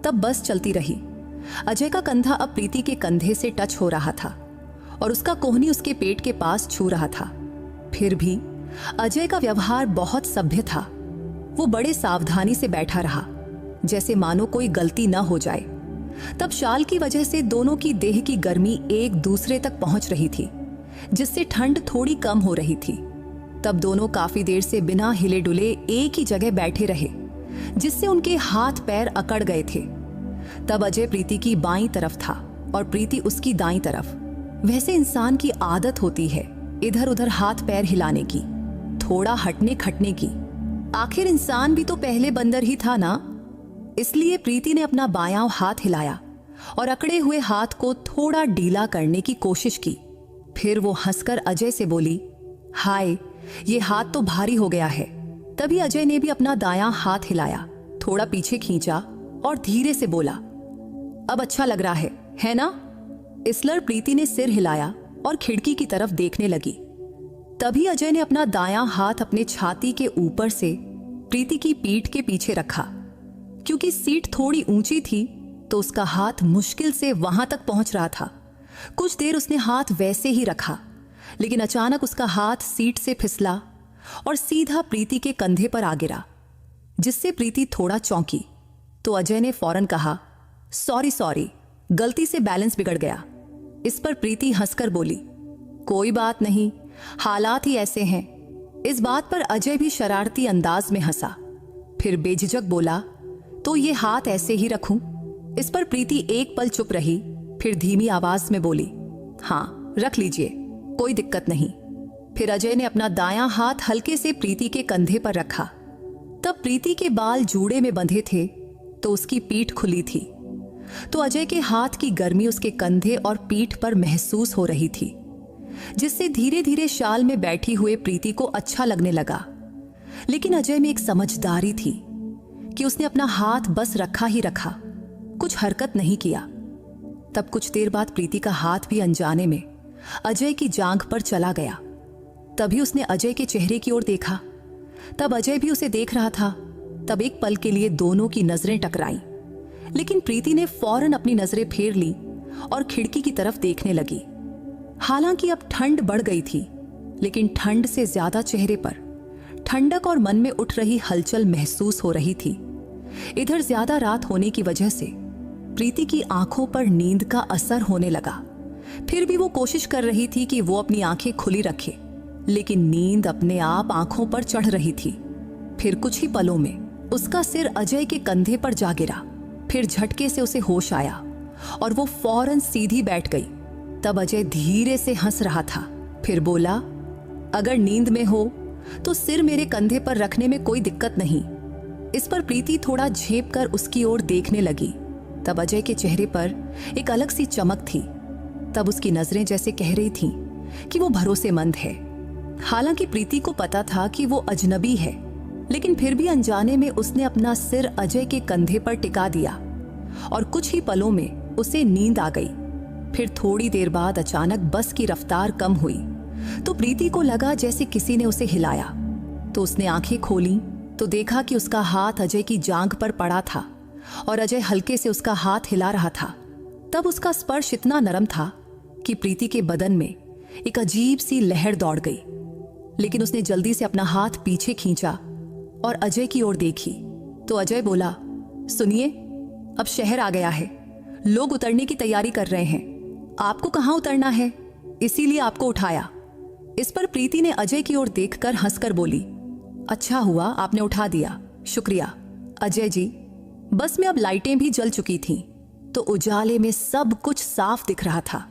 तब बस चलती रही। अजय का कंधा अब प्रीति के कंधे से टच हो रहा था और उसका कोहनी उसके पेट के पास छू रहा था। फिर भी अजय का व्यवहार बहुत सभ्य था। वो बड़े सावधानी से बैठा रहा, जैसे मानो कोई गलती न हो जाए। तब शाल की वजह से दोनों की देह की गर्मी एक दूसरे तक पहुंच रही थी, जिससे ठंड थोड़ी कम हो रही थी। तब दोनों काफी देर से बिना हिले डुले एक ही जगह बैठे रहे, जिससे उनके हाथ पैर अकड़ गए थे। तब अजय प्रीति की बाईं तरफ था और प्रीति उसकी दाईं तरफ। वैसे इंसान की आदत होती है इधर उधर हाथ पैर हिलाने की, थोड़ा हटने खटने की। आखिर इंसान भी तो पहले बंदर ही था ना। इसलिए प्रीति ने अपना बायां हाथ हिलाया और अकड़े हुए हाथ को थोड़ा ढीला करने की कोशिश की। फिर वो हंसकर अजय से बोली, हाय, ये हाथ तो भारी हो गया है। तभी अजय ने भी अपना दायां हाथ हिलाया, थोड़ा पीछे खींचा और धीरे से बोला, अब अच्छा लग रहा है ना? इसलर प्रीति ने सिर हिलाया और खिड़की की तरफ देखने लगी। तभी अजय ने अपना दायां हाथ अपने छाती के ऊपर से प्रीति की पीठ के पीछे रखा। क्योंकि सीट थोड़ी ऊंची थी, तो उसका हाथ मुश्किल से वहां तक पहुंच रहा था। कुछ देर उसने हाथ वैसे ही रखा, लेकिन अचानक उसका हाथ सीट से फिसला और सीधा प्रीति के कंधे पर आ गिरा, जिससे प्रीति थोड़ा चौंकी। तो अजय ने फौरन कहा, सॉरी, गलती से बैलेंस बिगड़ गया। इस पर प्रीति हंसकर बोली, कोई बात नहीं, हालात ही ऐसे हैं। इस बात पर अजय भी शरारती अंदाज में हंसा। फिर बेझिझक बोला, तो ये हाथ ऐसे ही रखूं? इस पर प्रीति एक पल चुप रही, फिर धीमी आवाज में बोली, हाँ रख लीजिए, कोई दिक्कत नहीं। फिर अजय ने अपना दायां हाथ हल्के से प्रीति के कंधे पर रखा। तब प्रीति के बाल जूड़े में बंधे थे, तो उसकी पीठ खुली थी, तो अजय के हाथ की गर्मी उसके कंधे और पीठ पर महसूस हो रही थी, जिससे धीरे धीरे शाल में बैठी हुए प्रीति को अच्छा लगने लगा। लेकिन अजय में एक समझदारी थी कि उसने अपना हाथ बस रखा ही रखा, कुछ हरकत नहीं किया। तब कुछ देर बाद प्रीति का हाथ भी अनजाने में अजय की जांघ पर चला गया। तभी उसने अजय के चेहरे की ओर देखा। तब अजय भी उसे देख रहा था। तब एक पल के लिए दोनों की नजरें टकराईं, लेकिन प्रीति ने फौरन अपनी नजरें फेर ली और खिड़की की तरफ देखने लगी। हालांकि अब ठंड बढ़ गई थी, लेकिन ठंड से ज्यादा चेहरे पर ठंडक और मन में उठ रही हलचल महसूस हो रही थी। इधर ज्यादा रात होने की वजह से प्रीति की आंखों पर नींद का असर होने लगा। फिर भी वो कोशिश कर रही थी कि वो अपनी आंखें खुली रखे, लेकिन नींद अपने आप आंखों पर चढ़ रही थी। फिर कुछ ही पलों में उसका सिर अजय के कंधे पर जा गिरा। फिर झटके से उसे होश आया और वो फौरन सीधी बैठ गई। तब अजय धीरे से हंस रहा था। फिर बोला, अगर नींद में हो तो सिर मेरे कंधे पर रखने में कोई दिक्कत नहीं। इस पर प्रीति थोड़ा झेप कर उसकी ओर देखने लगी। तब अजय के चेहरे पर एक अलग सी चमक थी। तब उसकी नजरें जैसे कह रही थीं कि वो भरोसेमंद है। हालांकि प्रीति को पता था कि वो अजनबी है, लेकिन फिर भी अनजाने में उसने अपना सिर अजय के कंधे पर टिका दिया और कुछ ही पलों में उसे नींद आ गई। फिर थोड़ी देर बाद अचानक बस की रफ्तार कम हुई तो प्रीति को लगा जैसे किसी ने उसे हिलाया। तो उसने आंखें खोली तो देखा कि उसका हाथ अजय की जांघ पर पड़ा था और अजय हल्के से उसका हाथ हिला रहा था। तब उसका स्पर्श इतना नरम था कि प्रीति के बदन में एक अजीब सी लहर दौड़ गई। लेकिन उसने जल्दी से अपना हाथ पीछे खींचा और अजय की ओर देखी तो अजय बोला, सुनिए, अब शहर आ गया है, लोग उतरने की तैयारी कर रहे हैं। आपको कहाँ उतरना है, इसीलिए आपको उठाया। इस पर प्रीति ने अजय की ओर देखकर हंसकर बोली, अच्छा हुआ आपने उठा दिया, शुक्रिया। अजय जी, बस में अब लाइटें भी जल चुकी थीं, तो उजाले में सब कुछ साफ दिख रहा था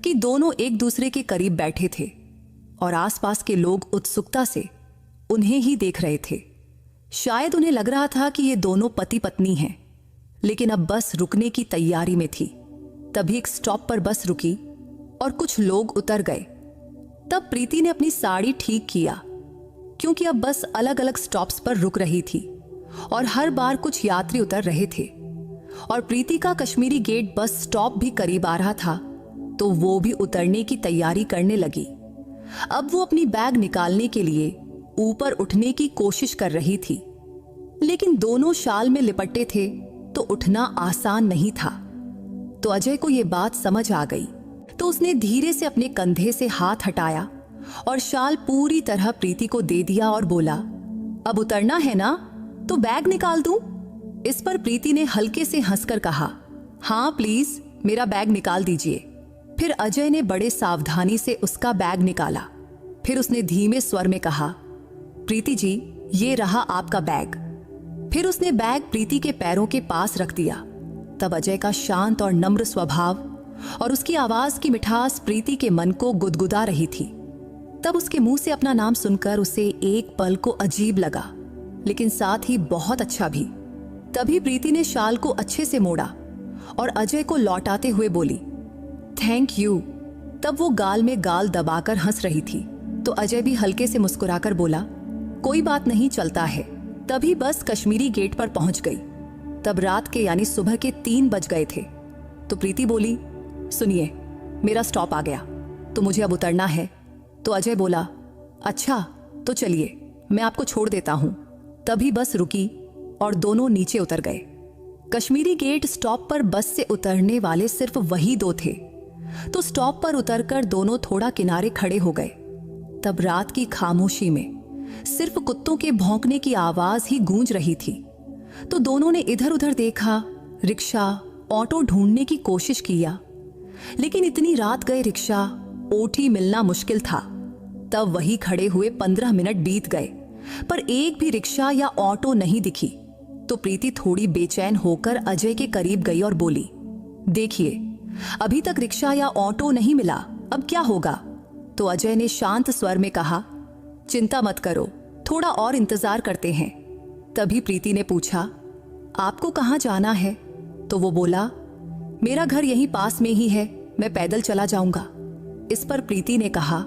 कि दोनों एक दूसरे के करीब बैठे थे और आसपास के लोग उत्सुकता से उन्हें ही देख रहे थे। शायद उन्हें लग रहा था कि ये दोनों पति पत्नी हैं, लेकिन अब बस रुकने की तैयारी में थी। तभी एक स्टॉप पर बस रुकी और कुछ लोग उतर गए। तब प्रीति ने अपनी साड़ी ठीक किया, क्योंकि अब बस अलग अलग स्टॉप्स पर रुक रही थी और हर बार कुछ यात्री उतर रहे थे। और प्रीति का कश्मीरी गेट बस स्टॉप भी करीब आ रहा था, तो वो भी उतरने की तैयारी करने लगी। अब वो अपनी बैग निकालने के लिए ऊपर उठने की कोशिश कर रही थी, लेकिन दोनों शाल में लिपटे थे तो उठना आसान नहीं था। तो अजय को ये बात समझ आ गई, तो उसने धीरे से अपने कंधे से हाथ हटाया और शाल पूरी तरह प्रीति को दे दिया और बोला, अब उतरना है ना, तो बैग निकाल दूं? इस पर प्रीति ने हल्के से हंसकर कहा, हाँ प्लीज, मेरा बैग निकाल दीजिए। फिर अजय ने बड़े सावधानी से उसका बैग निकाला। फिर उसने धीमे स्वर में कहा, प्रीति जी, ये रहा आपका बैग। फिर उसने बैग प्रीति के पैरों के पास रख दिया। तब अजय का शांत और नम्र स्वभाव और उसकी आवाज की मिठास प्रीति के मन को गुदगुदा रही थी। तब उसके मुंह से अपना नाम सुनकर उसे एक पल को अजीब लगा, लेकिन साथ ही बहुत अच्छा भी। तभी प्रीति ने शाल को अच्छे से मोड़ा और अजय को लौटाते हुए बोली, थैंक यू। तब वो गाल में गाल दबाकर हंस रही थी, तो अजय भी हल्के से मुस्कुराकर बोला, कोई बात नहीं, चलता है। तभी बस कश्मीरी गेट पर पहुंच गई। तब रात के यानी सुबह के 3 बज गए थे। तो प्रीति बोली, सुनिए, मेरा स्टॉप आ गया, तो मुझे अब उतरना है। तो अजय बोला, अच्छा तो चलिए, मैं आपको छोड़ देता हूं। तभी बस रुकी और दोनों नीचे उतर गए। कश्मीरी गेट स्टॉप पर बस से उतरने वाले सिर्फ वही 2 थे, तो स्टॉप पर उतरकर दोनों थोड़ा किनारे खड़े हो गए। तब रात की खामोशी में सिर्फ कुत्तों के भौंकने की आवाज ही गूंज रही थी। तो दोनों ने इधर उधर देखा, रिक्शा, ऑटो ढूंढने की कोशिश किया, लेकिन इतनी रात गए रिक्शा, ओटी मिलना मुश्किल था। तब वही खड़े हुए 15 मिनट बीत गए, पर एक भी रिक्शा या ऑटो नहीं दिखी। तो प्रीति थोड़ी बेचैन होकर अजय के करीब गई और बोली, देखिए, अभी तक रिक्शा या ऑटो नहीं मिला, अब क्या होगा? तो अजय ने शांत स्वर में कहा, चिंता मत करो, थोड़ा और इंतजार करते हैं। तभी प्रीति ने पूछा, आपको कहाँ जाना है? तो वो बोला, मेरा घर यहीं पास में ही है, मैं पैदल चला जाऊंगा। इस पर प्रीति ने कहा,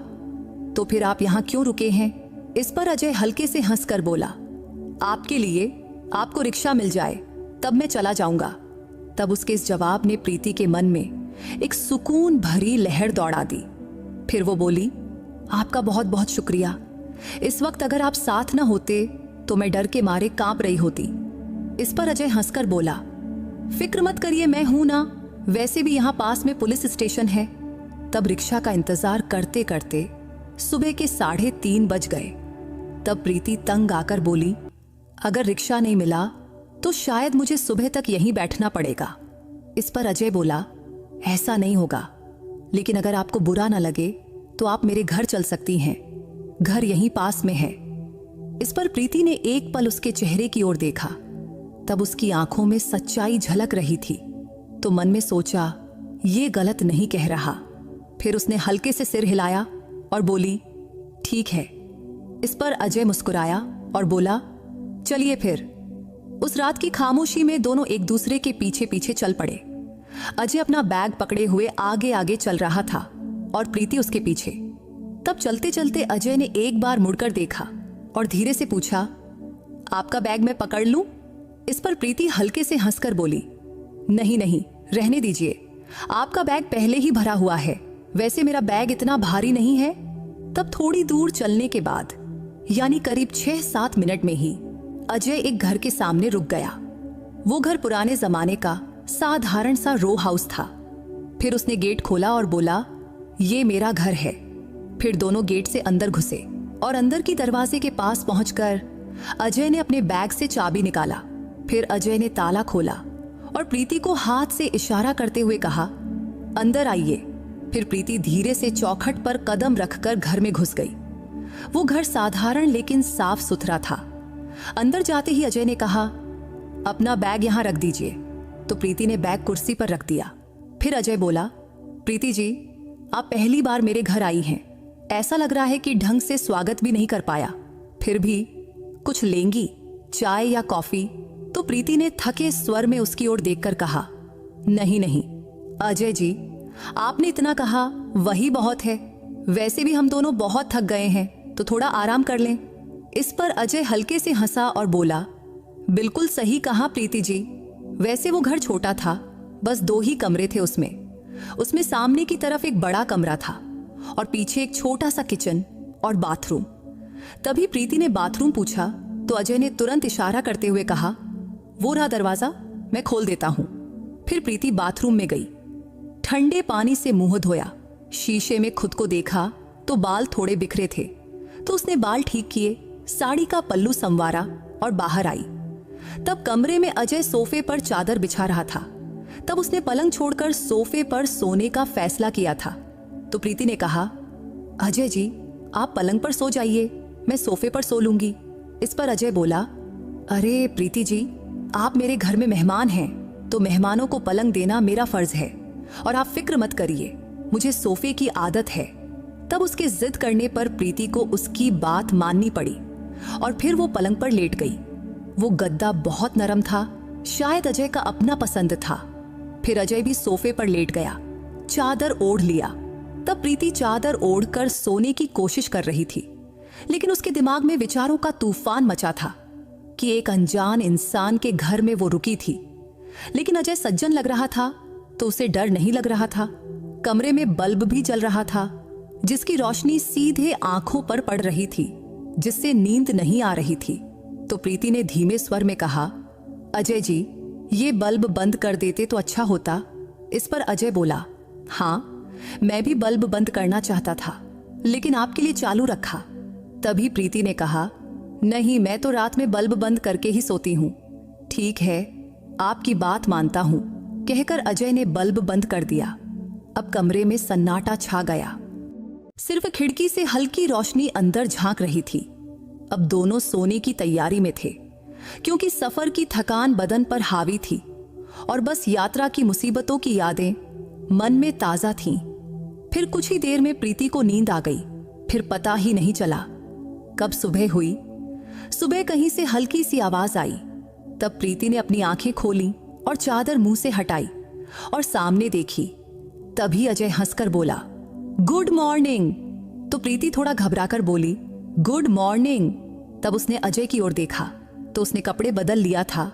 तो फिर आप यहाँ क्यों रुके हैं? इस पर अजय हल्के से हंसकर बोला, आपके लिए आपको रिक्शा मिल जाए तब मैं चला जाऊंगा। तब उसके इस जवाब ने प्रीति के मन में एक सुकून भरी लहर दौड़ा दी। फिर वो बोली, आपका बहुत बहुत शुक्रिया। इस वक्त अगर आप साथ न होते तो मैं डर के मारे कांप रही होती। इस पर अजय हंसकर बोला, फिक्र मत करिए, मैं हूं ना, वैसे भी यहाँ पास में पुलिस स्टेशन है। तब रिक्शा का इंतजार करते करते सुबह के 3:30 बज गए। तब प्रीति तंग आकर बोली, अगर रिक्शा नहीं मिला तो शायद मुझे सुबह तक यहीं बैठना पड़ेगा। इस पर अजय बोला, ऐसा नहीं होगा, लेकिन अगर आपको बुरा ना लगे तो आप मेरे घर चल सकती हैं, घर यहीं पास में है। इस पर प्रीति ने एक पल उसके चेहरे की ओर देखा। तब उसकी आंखों में सच्चाई झलक रही थी, तो मन में सोचा, ये गलत नहीं कह रहा। फिर उसने हल्के से सिर हिलाया और बोली, ठीक है। इस पर अजय मुस्कुराया और बोला, चलिए फिर। उस रात की खामोशी में दोनों एक दूसरे के पीछे पीछे चल पड़े। अजय अपना बैग पकड़े हुए आगे आगे चल रहा था और प्रीति उसके पीछे। तब चलते चलते अजय ने एक बार मुड़कर देखा और धीरे से पूछा, आपका बैग मैं पकड़ लूं? इस पर प्रीति हल्के से हंसकर बोली, नहीं नहीं, रहने दीजिए, आपका बैग पहले ही भरा हुआ है, वैसे मेरा बैग इतना भारी नहीं है। तब थोड़ी दूर चलने के बाद, यानी करीब 6-7 मिनट में ही अजय एक घर के सामने रुक गया। वो घर पुराने जमाने का साधारण सा रो हाउस था। फिर उसने गेट खोला और बोला, ये मेरा घर है। फिर दोनों गेट से अंदर घुसे और अंदर की दरवाजे के पास पहुंचकर अजय ने अपने बैग से चाबी निकाला। फिर अजय ने ताला खोला और प्रीति को हाथ से इशारा करते हुए कहा, अंदर आइए। फिर प्रीति धीरे से चौखट पर कदम रखकर घर में घुस गई। वो घर साधारण लेकिन साफ सुथरा था। अंदर जाते ही अजय ने कहा, अपना बैग यहां रख दीजिए। तो प्रीति ने बैग कुर्सी पर रख दिया। फिर अजय बोला, प्रीति जी, आप पहली बार मेरे घर आई हैं, ऐसा लग रहा है कि ढंग से स्वागत भी नहीं कर पाया, फिर भी कुछ लेंगी, चाय या कॉफी? तो प्रीति ने थके स्वर में उसकी ओर देखकर कहा, नहीं नहीं अजय जी, आपने इतना कहा वही बहुत है, वैसे भी हम दोनों बहुत थक गए हैं, तो थोड़ा आराम कर लें। इस पर अजय हल्के से हंसा और बोला, बिल्कुल सही कहा प्रीति जी, वैसे वो घर छोटा था, बस 2 ही कमरे थे उसमें सामने की तरफ एक बड़ा कमरा था और पीछे एक छोटा सा किचन और बाथरूम। तभी प्रीति ने बाथरूम पूछा तो अजय ने तुरंत इशारा करते हुए कहा, वो रहा दरवाजा, मैं खोल देता हूं। फिर प्रीति बाथरूम में गई, ठंडे पानी से मुंह धोया, शीशे में खुद को देखा तो बाल थोड़े बिखरे थे, तो उसने बाल ठीक किए, साड़ी का पल्लू संवारा और बाहर आई। तब कमरे में अजय सोफे पर चादर बिछा रहा था। तब उसने पलंग छोड़कर सोफे पर सोने का फैसला किया था। तो प्रीति ने कहा, अजय जी, आप पलंग पर सो जाइए, मैं सोफे पर सो लूंगी। इस पर अजय बोला, अरे प्रीति जी, आप मेरे घर में मेहमान हैं, तो मेहमानों को पलंग देना मेरा फर्ज है, और आप फिक्र मत करिए, मुझे सोफे की आदत है। तब उसके जिद करने पर प्रीति को उसकी बात माननी पड़ी और फिर वो पलंग पर लेट गई। वो गद्दा बहुत नरम था, शायद अजय का अपना पसंद था। फिर अजय भी सोफे पर लेट गया, चादर ओढ़ लिया। तब प्रीति चादर ओढ़कर सोने की कोशिश कर रही थी, लेकिन उसके दिमाग में विचारों का तूफान मचा था कि एक अनजान इंसान के घर में वो रुकी थी। लेकिन अजय सज्जन लग रहा था तो उसे डर नहीं लग रहा था। कमरे में बल्ब भी जल रहा था, जिसकी रोशनी सीधे आंखों पर पड़ रही थी, जिससे नींद नहीं आ रही थी। तो प्रीति ने धीमे स्वर में कहा, अजय जी, ये बल्ब बंद कर देते तो अच्छा होता। इस पर अजय बोला, हाँ, मैं भी बल्ब बंद करना चाहता था, लेकिन आपके लिए चालू रखा। तभी प्रीति ने कहा, नहीं, मैं तो रात में बल्ब बंद करके ही सोती हूँ। ठीक है, आपकी बात मानता हूँ, कहकर अजय ने बल्ब बंद कर दिया। अब कमरे में सन्नाटा छा गया, सिर्फ खिड़की से हल्की रोशनी अंदर झांक रही थी। अब दोनों सोने की तैयारी में थे, क्योंकि सफर की थकान बदन पर हावी थी और बस यात्रा की मुसीबतों की यादें मन में ताजा थीं। फिर कुछ ही देर में प्रीति को नींद आ गई। फिर पता ही नहीं चला कब सुबह हुई। सुबह कहीं से हल्की सी आवाज आई। तब प्रीति ने अपनी आंखें खोली और चादर मुंह से हटाई और सामने देखी। तभी अजय हंसकर बोला, गुड मॉर्निंग। तो प्रीति थोड़ा घबराकर बोली, गुड मॉर्निंग। तब उसने अजय की ओर देखा तो उसने कपड़े बदल लिया था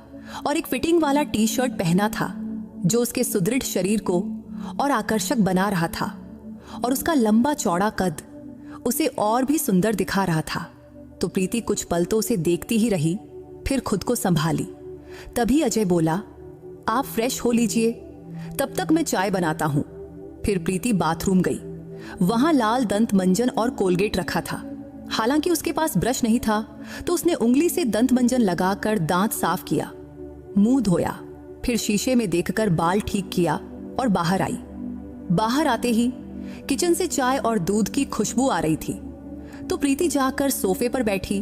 और एक फिटिंग वाला टी-शर्ट पहना था, जो उसके सुदृढ़ शरीर को और आकर्षक बना रहा था। और उसका लंबा चौड़ा कद उसे और भी सुंदर दिखा रहा था। तो प्रीति कुछ पल तो उसे देखती ही रही, फिर खुद को संभाली। तभी अजय बोला, आप फ्रेश हो लीजिए, तब तक मैं चाय बनाता हूं। फिर प्रीति बाथरूम गई। वहां लाल दंत मंजन और कोलगेट रखा था। हालांकि उसके पास ब्रश नहीं था, तो उसने उंगली से दंत मंजन लगाकर दांत साफ किया, मुंह धोया, फिर शीशे में देखकर बाल ठीक किया और बाहर आई। बाहर आते ही किचन से चाय और दूध की खुशबू आ रही थी। तो प्रीति जाकर सोफे पर बैठी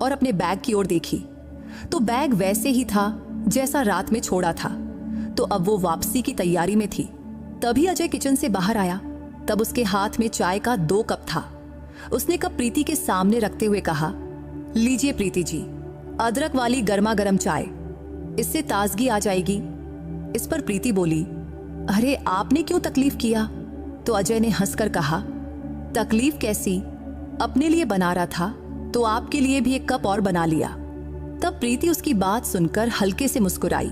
और अपने बैग की ओर देखी। तो बैग वैसे ही था जैसा रात में छोड़ा था। तो अब वो वापसी की तैयारी में थी। तभी अजय किचन से बाहर आया। तब उसके हाथ में चाय का 2 कप था। उसने कप प्रीति के सामने रखते हुए कहा, लीजिए प्रीति जी, अदरक वाली गर्मा गर्म चाय, इससे ताजगी आ जाएगी। इस पर प्रीति बोली, अरे आपने क्यों तकलीफ किया? तो अजय ने हंसकर कहा, तकलीफ कैसी, अपने लिए बना रहा था तो आपके लिए भी 1 कप और बना लिया। तब प्रीति उसकी बात सुनकर हल्के से मुस्कुराई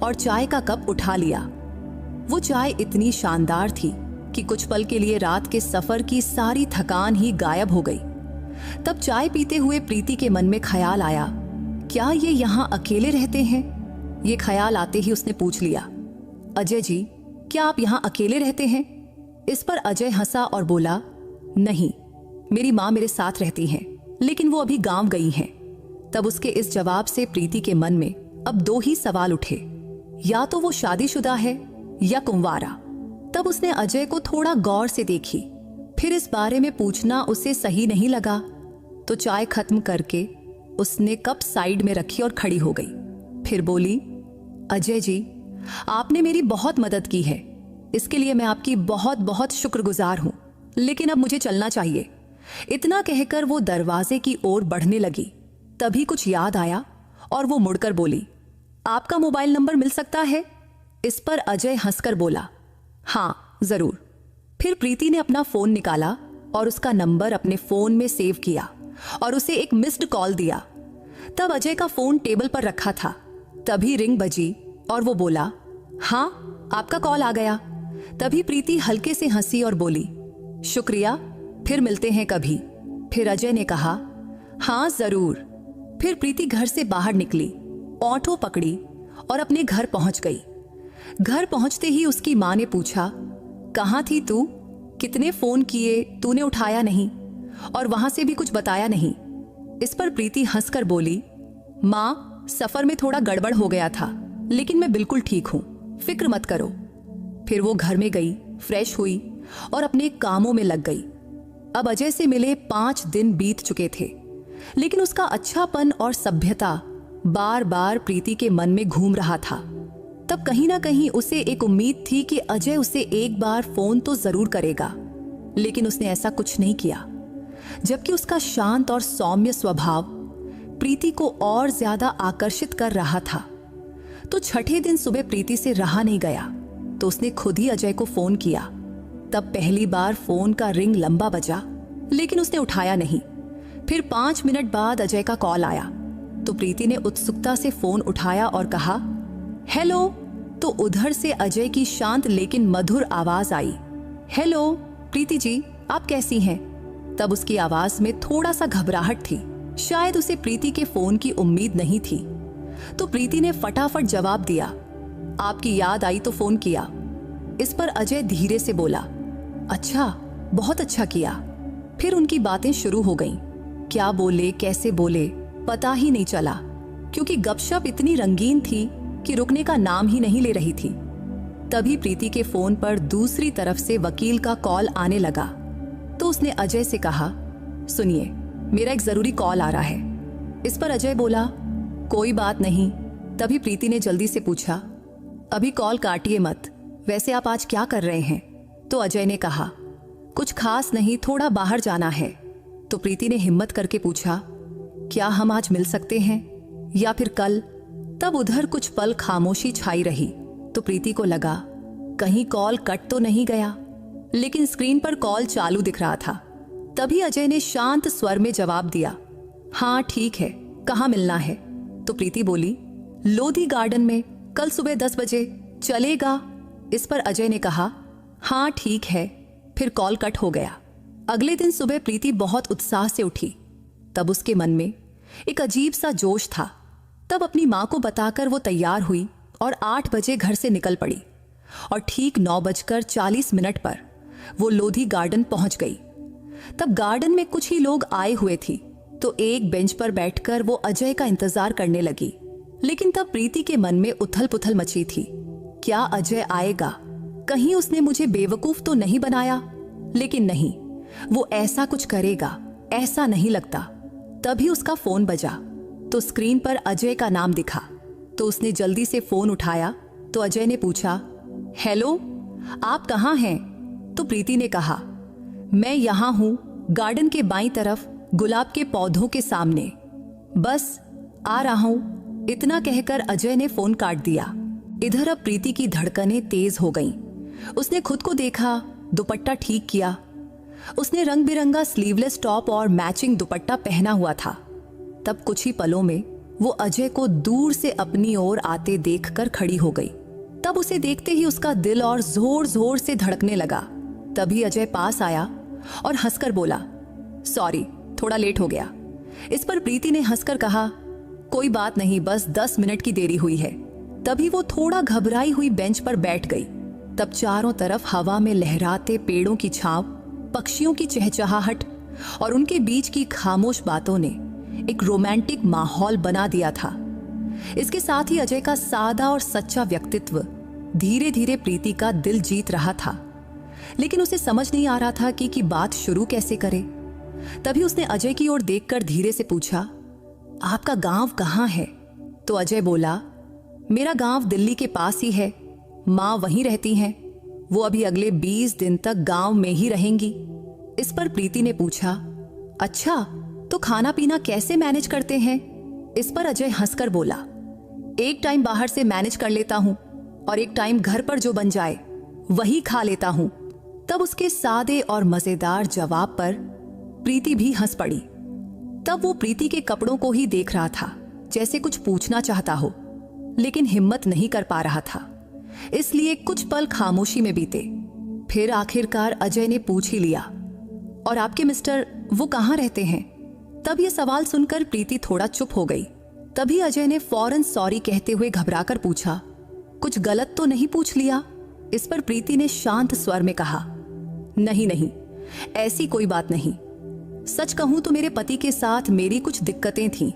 और चाय का कप उठा लिया। वो चाय इतनी शानदार थी कि कुछ पल के लिए रात के सफर की सारी थकान ही गायब हो गई। तब चाय पीते हुए प्रीति के मन में ख्याल आया, क्या ये यहाँ अकेले रहते हैं? ये ख्याल आते ही उसने पूछ लिया, अजय जी, क्या आप यहाँ अकेले रहते हैं? इस पर अजय हंसा और बोला, नहीं, मेरी माँ मेरे साथ रहती हैं, लेकिन वो अभी गांव गई हैं। तब उसके इस जवाब से प्रीति के मन में अब 2 ही सवाल उठे, या तो वो शादीशुदा है या कुंवारा। तब उसने अजय को थोड़ा गौर से देखी। फिर इस बारे में पूछना उसे सही नहीं लगा। तो चाय खत्म करके उसने कप साइड में रखी और खड़ी हो गई। फिर बोली, अजय जी, आपने मेरी बहुत मदद की है, इसके लिए मैं आपकी बहुत बहुत शुक्रगुजार हूं, लेकिन अब मुझे चलना चाहिए। इतना कहकर वो दरवाजे की ओर बढ़ने लगी। तभी कुछ याद आया और वो मुड़कर बोली, आपका मोबाइल नंबर मिल सकता है? इस पर अजय हंसकर बोला, हाँ जरूर। फिर प्रीति ने अपना फोन निकाला और उसका नंबर अपने फोन में सेव किया और उसे एक मिस्ड कॉल दिया। तब अजय का फोन टेबल पर रखा था। तभी रिंग बजी और वो बोला, हाँ आपका कॉल आ गया। तभी प्रीति हल्के से हंसी और बोली, शुक्रिया, फिर मिलते हैं कभी। फिर अजय ने कहा, हाँ जरूर। फिर प्रीति घर से बाहर निकली, ऑटो पकड़ी और अपने घर पहुंच गई। घर पहुंचते ही उसकी मां ने पूछा, कहाँ थी तू? कितने फोन किए, तूने उठाया नहीं और वहां से भी कुछ बताया नहीं। इस पर प्रीति हंसकर बोली, मां, सफर में थोड़ा गड़बड़ हो गया था, लेकिन मैं बिल्कुल ठीक हूं, फिक्र मत करो। फिर वो घर में गई, फ्रेश हुई और अपने कामों में लग गई। अब अजय से मिले 5 दिन बीत चुके थे, लेकिन उसका अच्छापन और सभ्यता बार बार प्रीति के मन में घूम रहा था। तब कहीं ना कहीं उसे एक उम्मीद थी कि अजय उसे एक बार फोन तो जरूर करेगा, लेकिन उसने ऐसा कुछ नहीं किया। जबकि उसका शांत और सौम्य स्वभाव प्रीति को और ज्यादा आकर्षित कर रहा था। तो छठे दिन सुबह प्रीति से रहा नहीं गया, तो उसने खुद ही अजय को फोन किया। तब पहली बार फोन का रिंग लंबा बजा, लेकिन उसने उठाया नहीं। फिर 5 मिनट बाद अजय का कॉल आया, तो प्रीति ने उत्सुकता से फोन उठाया और कहा, हेलो। तो उधर से अजय की शांत लेकिन मधुर आवाज आई, हेलो प्रीति जी, आप कैसी हैं? तब उसकी आवाज में थोड़ा सा घबराहट थी, शायद उसे प्रीति के फोन की उम्मीद नहीं थी। तो प्रीति ने फटाफट जवाब दिया, आपकी याद आई तो फोन किया। इस पर अजय धीरे से बोला, अच्छा, बहुत अच्छा किया। फिर उनकी बातें शुरू हो गईं। क्या बोले, कैसे बोले, पता ही नहीं चला, क्योंकि गपशप इतनी रंगीन थी कि रुकने का नाम ही नहीं ले रही थी। तभी प्रीति के फोन पर दूसरी तरफ से वकील का कॉल आने लगा। तो उसने अजय से कहा, सुनिए, मेरा एक जरूरी कॉल आ रहा है। इस पर अजय बोला, कोई बात नहीं। तभी प्रीति ने जल्दी से पूछा, अभी कॉल काटिए मत, वैसे आप आज क्या कर रहे हैं? तो अजय ने कहा, कुछ खास नहीं, थोड़ा बाहर जाना है। तो प्रीति ने हिम्मत करके पूछा, क्या हम आज मिल सकते हैं या फिर कल? तब उधर कुछ पल खामोशी छाई रही। तो प्रीति को लगा कहीं कॉल कट तो नहीं गया, लेकिन स्क्रीन पर कॉल चालू दिख रहा था। तभी अजय ने शांत स्वर में जवाब दिया, हाँ ठीक है, कहाँ मिलना है? तो प्रीति बोली, लोधी गार्डन में, कल सुबह 10 बजे, चलेगा? इस पर अजय ने कहा, हाँ ठीक है, फिर कॉल कट हो गया। अगले दिन सुबह प्रीति बहुत उत्साह से उठी। तब उसके मन में एक अजीब सा जोश था। तब अपनी माँ को बताकर वो तैयार हुई और 8 बजे घर से निकल पड़ी और ठीक 9:40 पर वो लोधी गार्डन पहुंच गई। तब गार्डन में कुछ ही लोग आए हुए थे, तो एक बेंच पर बैठकर वो अजय का इंतजार करने लगी। लेकिन तब प्रीति के मन में उथल पुथल मची थी। क्या अजय आएगा? कहीं उसने मुझे बेवकूफ तो नहीं बनाया? लेकिन नहीं, वो ऐसा कुछ करेगा ऐसा नहीं लगता। तभी उसका फोन बजा तो स्क्रीन पर अजय का नाम दिखा। तो उसने जल्दी से फोन उठाया तो अजय ने पूछा, हेलो, आप कहाँ हैं? तो प्रीति ने कहा, मैं यहाँ हूँ, गार्डन के बाईं तरफ गुलाब के पौधों के सामने, बस आ रहा हूँ। इतना कहकर अजय ने फोन काट दिया। इधर अब प्रीति की धड़कनें तेज हो गईं। उसने खुद को देखा, दुपट्टा ठीक किया। उसने रंग बिरंगा स्लीवलेस टॉप और मैचिंग दुपट्टा पहना हुआ था। तब कुछ ही पलों में वो अजय को दूर से अपनी ओर आते देखकर खड़ी हो गई। तब उसे देखते ही उसका दिल और जोर जोर से धड़कने लगा। तभी अजय पास आया और हंसकर बोला, सॉरी, थोड़ा लेट हो गया। इस पर प्रीति ने हंसकर कहा, कोई बात नहीं, बस 10 मिनट की देरी हुई है। तभी वो थोड़ा घबराई हुई बेंच पर बैठ गई। तब चारों तरफ हवा में लहराते पेड़ों की छांव, पक्षियों की चहचहाहट और उनके बीच की खामोश बातों ने एक रोमांटिक माहौल बना दिया था। इसके साथ ही अजय का सादा और सच्चा व्यक्तित्व धीरे धीरे प्रीति का दिल जीत रहा था। लेकिन उसे समझ नहीं आ रहा था कि बात शुरू कैसे करे। तभी उसने अजय की ओर देखकर धीरे से पूछा, आपका गांव कहाँ है? तो अजय बोला, मेरा गांव दिल्ली के पास ही है, माँ वहीं रहती हैं, वो अभी अगले 20 दिन तक गांव में ही रहेंगी। इस पर प्रीति ने पूछा, अच्छा, तो खाना पीना कैसे मैनेज करते हैं? इस पर अजय हंसकर बोला, एक टाइम बाहर से मैनेज कर लेता हूं और एक टाइम घर पर जो बन जाए वही खा लेता हूं। तब उसके सादे और मजेदार जवाब पर प्रीति भी हंस पड़ी। तब वो प्रीति के कपड़ों को ही देख रहा था, जैसे कुछ पूछना चाहता हो, लेकिन हिम्मत नहीं कर पा रहा था। इसलिए कुछ पल खामोशी में बीते। फिर आखिरकार अजय ने पूछ ही लिया, और आपके मिस्टर वो कहाँ रहते हैं? तब ये सवाल सुनकर प्रीति थोड़ा चुप हो गई। तभी अजय ने फौरन सॉरी कहते हुए घबराकर पूछा, कुछ गलत तो नहीं पूछ लिया? इस पर प्रीति ने शांत स्वर में कहा, नहीं नहीं, ऐसी कोई बात नहीं। सच कहूं तो मेरे पति के साथ मेरी कुछ दिक्कतें थीं,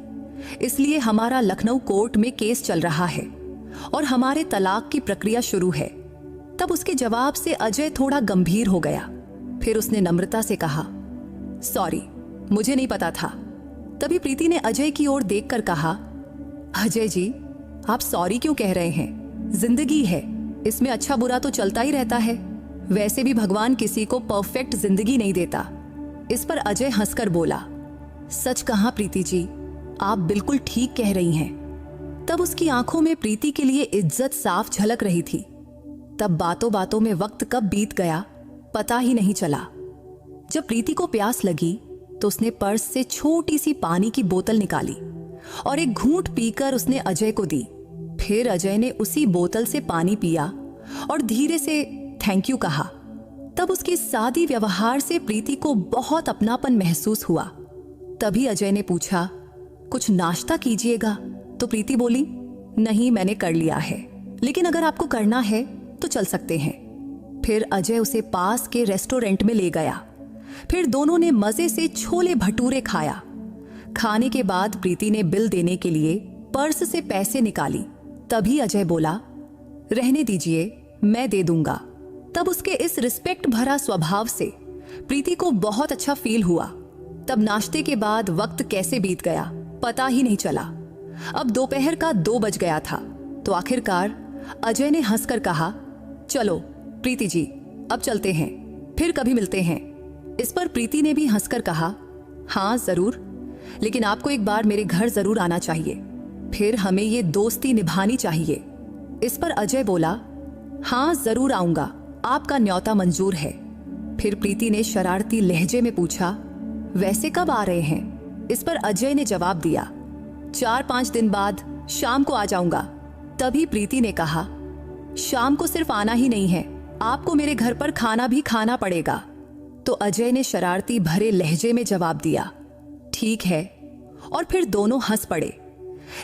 इसलिए हमारा लखनऊ कोर्ट में केस चल रहा है और हमारे तलाक की प्रक्रिया शुरू है। तब उसके जवाब से अजय थोड़ा गंभीर हो गया। फिर उसने नम्रता से कहा, सॉरी, मुझे नहीं पता था। तभी प्रीति ने अजय की ओर देखकर कहा, अजय जी, आप सॉरी क्यों कह रहे हैं? जिंदगी है, इसमें अच्छा बुरा तो चलता ही रहता है। वैसे भी भगवान किसी को परफेक्ट जिंदगी नहीं देता। इस पर अजय हंसकर बोला, सच कहा प्रीति जी, आप बिल्कुल ठीक कह रही हैं। तब उसकी आंखों में प्रीति के लिए इज्जत साफ झलक रही थी। तब बातों बातों में वक्त कब बीत गया पता ही नहीं चला। जब प्रीति को प्यास लगी तो उसने पर्स से छोटी सी पानी की बोतल निकाली और एक घूंट पीकर उसने अजय को दी। फिर अजय ने उसी बोतल से पानी पिया और धीरे से थैंक यू कहा। तब उसके सादी व्यवहार से प्रीति को बहुत अपनापन महसूस हुआ। तभी अजय ने पूछा, कुछ नाश्ता कीजिएगा? तो प्रीति बोली, नहीं, मैंने कर लिया है, लेकिन अगर आपको करना है तो चल सकते हैं। फिर अजय उसे पास के रेस्टोरेंट में ले गया। फिर दोनों ने मजे से छोले भटूरे खाया। खाने के बाद प्रीति ने बिल देने के लिए पर्स से पैसे निकाली। तभी अजय बोला, रहने दीजिए, मैं दे दूंगा। तब उसके इस रिस्पेक्ट भरा स्वभाव से प्रीति को बहुत अच्छा फील हुआ। तब नाश्ते के बाद वक्त कैसे बीत गया पता ही नहीं चला। अब दोपहर का 2 बज गया था। तो आखिरकार अजय ने हंसकर कहा, चलो प्रीति जी, अब चलते हैं, फिर कभी मिलते हैं। इस पर प्रीति ने भी हंसकर कहा, हाँ जरूर, लेकिन आपको एक बार मेरे घर जरूर आना चाहिए, फिर हमें ये दोस्ती निभानी चाहिए। इस पर अजय बोला, हाँ जरूर आऊंगा, आपका न्योता मंजूर है। फिर प्रीति ने शरारती लहजे में पूछा, वैसे कब आ रहे हैं? इस पर अजय ने जवाब दिया, 4-5 दिन बाद शाम को आ जाऊंगा। तभी प्रीति ने कहा, शाम को सिर्फ आना ही नहीं है, आपको मेरे घर पर खाना भी खाना पड़ेगा। तो अजय ने शरारती भरे लहजे में जवाब दिया, ठीक है, और फिर दोनों हंस पड़े।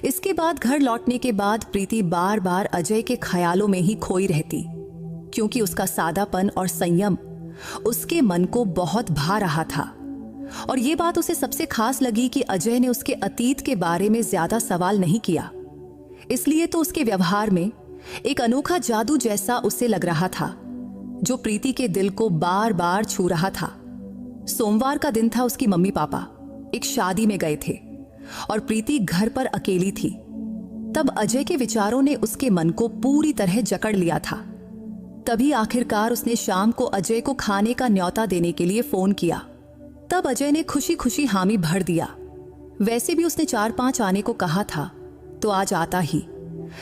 इसके बाद घर लौटने के बाद प्रीति बार बार अजय के ख्यालों में ही खोई रहती, क्योंकि उसका सादापन और संयम उसके मन को बहुत भा रहा था। और ये बात उसे सबसे खास लगी कि अजय ने उसके अतीत के बारे में ज्यादा सवाल नहीं किया। इसलिए तो उसके व्यवहार में एक अनोखा जादू जैसा उसे लग रहा था, जो प्रीति के दिल को बार बार छू रहा था। सोमवार का दिन था। उसकी मम्मी पापा एक शादी में गए थे और प्रीति घर पर अकेली थी। तब अजय के विचारों ने उसके मन को पूरी तरह जकड़ लिया था। तभी आखिरकार उसने शाम को अजय को खाने का न्योता देने के लिए फोन किया। तब अजय ने खुशी खुशी हामी भर दिया। वैसे भी उसने 4-5 आने को कहा था, तो आज आता ही,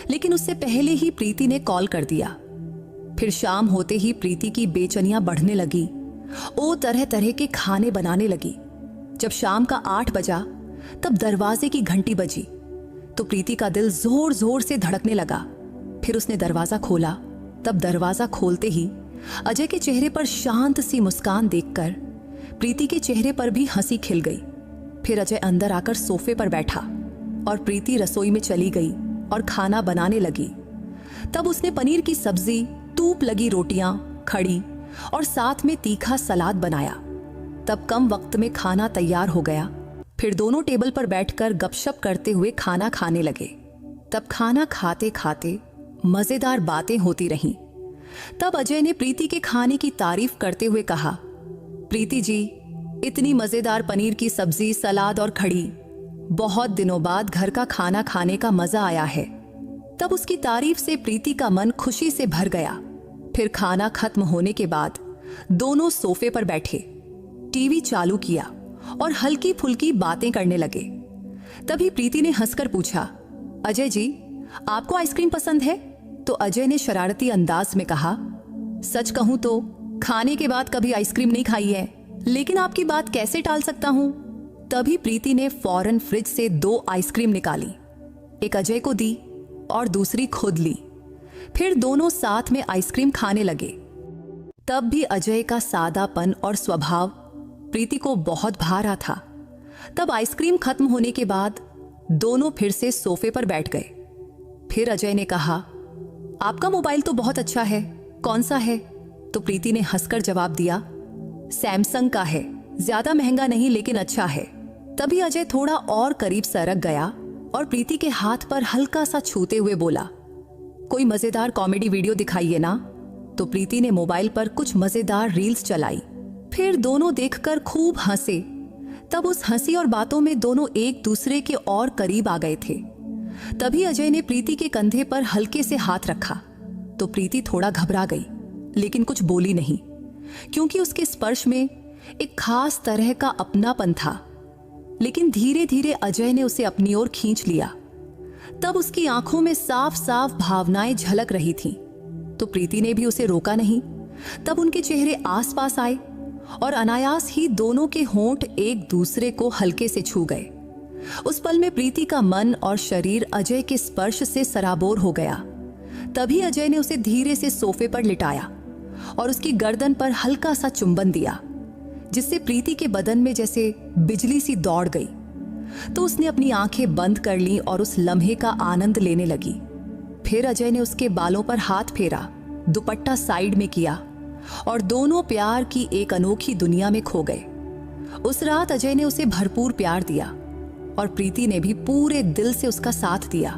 लेकिन उससे पहले ही प्रीति ने कॉल कर दिया। फिर शाम होते ही प्रीति की बेचैनियां बढ़ने लगी। वो तरह तरह के खाने बनाने लगी। जब शाम का 8 बजा तब दरवाजे की घंटी बजी तो प्रीति का दिल जोर जोर से धड़कने लगा। फिर उसने दरवाजा खोला। तब दरवाजा खोलते ही अजय के चेहरे पर शांत सी मुस्कान देखकर प्रीति के चेहरे पर भी हंसी खिल गई। फिर अजय अंदर आकर सोफे पर बैठा और प्रीति रसोई में चली गई और खाना बनाने लगी। तब उसने पनीर की सब्जी, तूप लगी रोटियां, खड़ी और साथ में तीखा सलाद बनाया। तब कम वक्त में खाना तैयार हो गया। फिर दोनों टेबल पर बैठकर गपशप करते हुए खाना खाने लगे। तब खाना खाते खाते मजेदार बातें होती रहीं। तब अजय ने प्रीति के खाने की तारीफ करते हुए कहा, प्रीति जी, इतनी मजेदार पनीर की सब्जी, सलाद और खड़ी, बहुत दिनों बाद घर का खाना खाने का मजा आया है। तब उसकी तारीफ से प्रीति का मन खुशी से भर गया। फिर खाना खत्म होने के बाद दोनों सोफे पर बैठे, टीवी चालू किया और हल्की फुल्की बातें करने लगे। तभी प्रीति ने हंसकर पूछा, अजय जी, आपको आइसक्रीम पसंद है? तो अजय ने शरारती अंदाज में कहा, सच कहूं तो खाने के बाद कभी आइसक्रीम नहीं खाई है, लेकिन आपकी बात कैसे टाल सकता हूं। तभी प्रीति ने फौरन फ्रिज से 2 आइसक्रीम निकाली, एक अजय को दी और दूसरी खुद ली। फिर दोनों साथ में आइसक्रीम खाने लगे। तब भी अजय का सादापन और स्वभाव प्रीति को बहुत भा रहा था। तब आइसक्रीम खत्म होने के बाद दोनों फिर से सोफे पर बैठ गए। फिर अजय ने कहा, आपका मोबाइल तो बहुत अच्छा है, कौन सा है? तो प्रीति ने हंसकर जवाब दिया, सैमसंग का है, ज्यादा महंगा नहीं लेकिन अच्छा है। तभी अजय थोड़ा और करीब सरक गया और प्रीति के हाथ पर हल्का सा छूते हुए बोला, कोई मजेदार कॉमेडी वीडियो दिखाइए ना। तो प्रीति ने मोबाइल पर कुछ मजेदार रील्स चलाई। फिर दोनों देखकर खूब हंसे। तब उस हंसी और बातों में दोनों एक दूसरे के और करीब आ गए थे। तभी अजय ने प्रीति के कंधे पर हल्के से हाथ रखा तो प्रीति थोड़ा घबरा गई, लेकिन कुछ बोली नहीं, क्योंकि उसके स्पर्श में एक खास तरह का अपनापन था। लेकिन धीरे धीरे अजय ने उसे अपनी ओर खींच लिया। तब उसकी आंखों में साफ साफ भावनाएं झलक रही थीं। तो प्रीति ने भी उसे रोका नहीं। तब उनके चेहरे आसपास आए और अनायास ही दोनों के होंठ एक दूसरे को हल्के से छू गए। उस पल में प्रीति का मन और शरीर अजय के स्पर्श से सराबोर हो गया। तभी अजय ने उसे धीरे से सोफे पर लिटाया और उसकी गर्दन पर हल्का सा चुंबन दिया, जिससे प्रीति के बदन में जैसे बिजली सी दौड़ गई। तो उसने अपनी आंखें बंद कर ली और उस लम्हे का आनंद लेने लगी। फिर अजय ने उसके बालों पर हाथ फेरा, दुपट्टा साइड में किया और दोनों प्यार की एक अनोखी दुनिया में खो गए। उस रात अजय ने उसे भरपूर प्यार दिया और प्रीति ने भी पूरे दिल से उसका साथ दिया।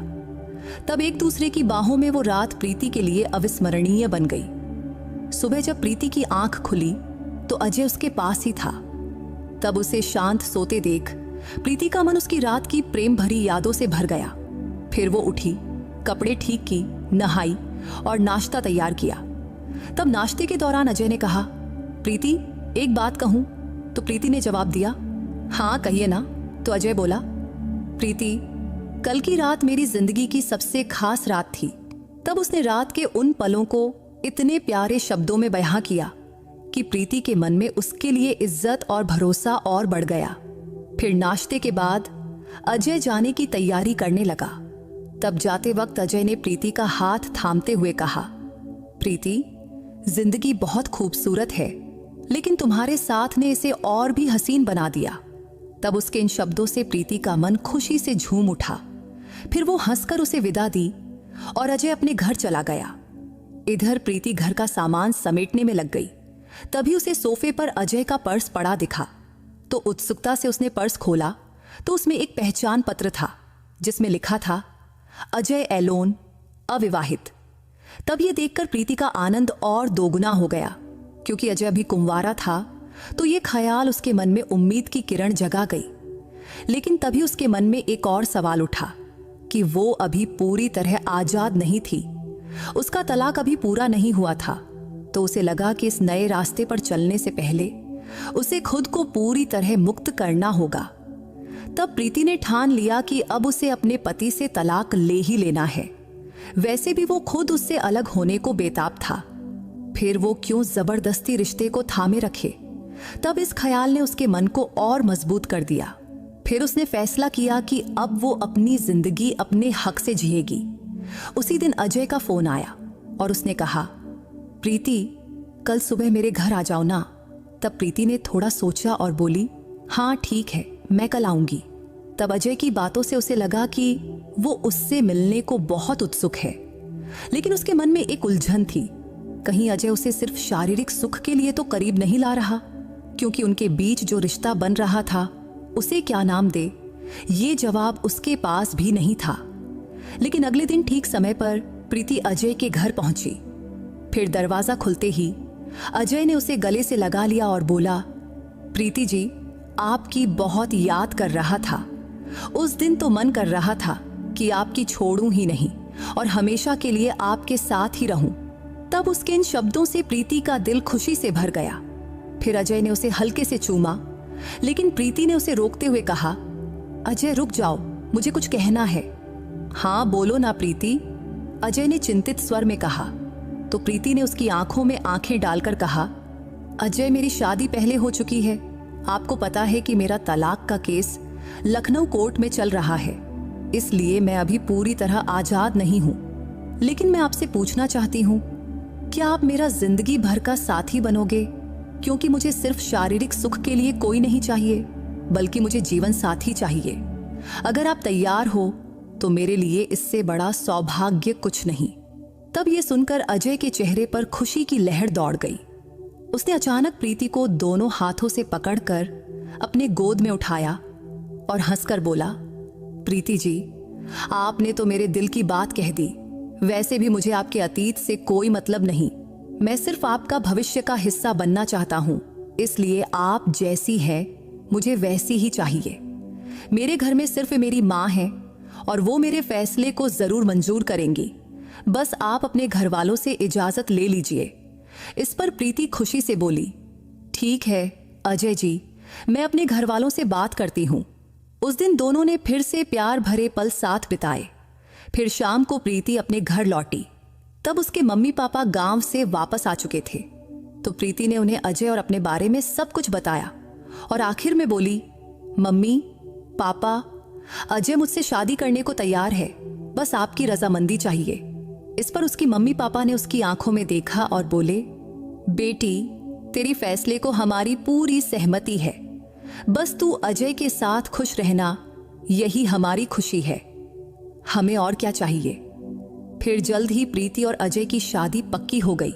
तब एक दूसरे की बाहों में वो रात प्रीति के लिए अविस्मरणीय बन गई। सुबह जब प्रीति की आंख खुली तो अजय उसके पास ही था। तब उसे शांत सोते देख प्रीति का मन उसकी रात की प्रेम भरी यादों से भर गया। फिर वो उठी, कपड़े ठीक की, नहाई और नाश्ता तैयार किया। तब नाश्ते के दौरान अजय ने कहा, प्रीति, एक बात कहूं? तो प्रीति ने जवाब दिया, हाँ कहिए ना। तो अजय बोला, प्रीति, कल की रात मेरी जिंदगी की सबसे खास रात थी। तब उसने रात के उन पलों को इतने प्यारे शब्दों में बयां किया कि प्रीति के मन में उसके लिए इज्जत और भरोसा और बढ़ गया। फिर नाश्ते के बाद अजय जाने की तैयारी करने लगा। तब जाते वक्त अजय ने प्रीति का हाथ थामते हुए कहा, प्रीति, जिंदगी बहुत खूबसूरत है, लेकिन तुम्हारे साथ ने इसे और भी हसीन बना दिया। तब उसके इन शब्दों से प्रीति का मन खुशी से झूम उठा। फिर वो हंसकर उसे विदा दी और अजय अपने घर चला गया। इधर प्रीति घर का सामान समेटने में लग गई। तभी उसे सोफे पर अजय का पर्स पड़ा दिखा। तो उत्सुकता से उसने पर्स खोला तो उसमें एक पहचान पत्र था जिसमें लिखा था अजय एलोन, अविवाहित। तब ये देखकर प्रीति का आनंद और दोगुना हो गया, क्योंकि अजय अभी कुंवारा था। तो ये ख्याल उसके मन में उम्मीद की किरण जगा गई। लेकिन तभी उसके मन में एक और सवाल उठा कि वो अभी पूरी तरह आजाद नहीं थी। उसका तलाक अभी पूरा नहीं हुआ था। तो उसे लगा कि इस नए रास्ते पर चलने से पहले उसे खुद को पूरी तरह मुक्त करना होगा। तब प्रीति ने ठान लिया कि अब उसे अपने पति से तलाक ले ही लेना है। वैसे भी वो खुद उससे अलग होने को बेताब था, फिर वो क्यों जबरदस्ती रिश्ते को थामे रखे। तब इस ख्याल ने उसके मन को और मजबूत कर दिया। फिर उसने फैसला किया कि अब वो अपनी जिंदगी अपने हक से जिएगी। उसी दिन अजय का फोन आया और उसने कहा, प्रीति कल सुबह मेरे घर आ जाओ ना। तब प्रीति ने थोड़ा सोचा और बोली, हाँ ठीक है, मैं कल आऊंगी। तब अजय की बातों से उसे लगा कि वो उससे मिलने को बहुत उत्सुक है। लेकिन उसके मन में एक उलझन थी, कहीं अजय उसे सिर्फ शारीरिक सुख के लिए तो करीब नहीं ला रहा, क्योंकि उनके बीच जो रिश्ता बन रहा था उसे क्या नाम दे, ये जवाब उसके पास भी नहीं था। लेकिन अगले दिन ठीक समय पर प्रीति अजय के घर पहुंची। फिर दरवाजा खुलते ही अजय ने उसे गले से लगा लिया और बोला, प्रीति जी, आपकी बहुत याद कर रहा था। उस दिन तो मन कर रहा था कि आपकी छोड़ूं ही नहीं और हमेशा के लिए आपके साथ ही रहूं। तब उसके इन शब्दों से प्रीति का दिल खुशी से भर गया। फिर अजय ने उसे हल्के से चूमा, लेकिन प्रीति ने उसे रोकते हुए कहा, अजय रुक जाओ, मुझे कुछ कहना है। हाँ बोलो ना प्रीति, अजय ने चिंतित स्वर में कहा। तो प्रीति ने उसकी आंखों में आंखें डालकर कहा, अजय मेरी शादी पहले हो चुकी है। आपको पता है कि मेरा तलाक का केस लखनऊ कोर्ट में चल रहा है, इसलिए मैं अभी पूरी तरह आजाद नहीं हूं। लेकिन मैं आपसे पूछना चाहती हूं, क्या आप मेरा जिंदगी भर का साथी बनोगे? क्योंकि मुझे सिर्फ शारीरिक सुख के लिए कोई नहीं चाहिए, बल्कि मुझे जीवन साथी चाहिए। अगर आप तैयार हो तो मेरे लिए इससे बड़ा सौभाग्य कुछ नहीं। तब ये सुनकर अजय के चेहरे पर खुशी की लहर दौड़ गई। उसने अचानक प्रीति को दोनों हाथों से पकड़कर अपने गोद में उठाया और हंसकर बोला, प्रीति जी, आपने तो मेरे दिल की बात कह दी। वैसे भी मुझे आपके अतीत से कोई मतलब नहीं, मैं सिर्फ आपका भविष्य का हिस्सा बनना चाहता हूं। इसलिए आप जैसी है मुझे वैसी ही चाहिए। मेरे घर में सिर्फ मेरी माँ है और वो मेरे फैसले को जरूर मंजूर करेंगी। बस आप अपने घर वालों से इजाजत ले लीजिए। इस पर प्रीति खुशी से बोली, ठीक है अजय जी, मैं अपने घर वालों से बात करती हूँ। उस दिन दोनों ने फिर से प्यार भरे पल साथ बिताए। फिर शाम को प्रीति अपने घर लौटी। तब उसके मम्मी पापा गांव से वापस आ चुके थे। तो प्रीति ने उन्हें अजय और अपने बारे में सब कुछ बताया और आखिर में बोली, मम्मी पापा, अजय मुझसे शादी करने को तैयार है, बस आपकी रजामंदी चाहिए। इस पर उसकी मम्मी पापा ने उसकी आंखों में देखा और बोले, बेटी, तेरी फैसले को हमारी पूरी सहमति है। बस तू अजय के साथ खुश रहना, यही हमारी खुशी है। हमें और क्या चाहिए। फिर जल्द ही प्रीति और अजय की शादी पक्की हो गई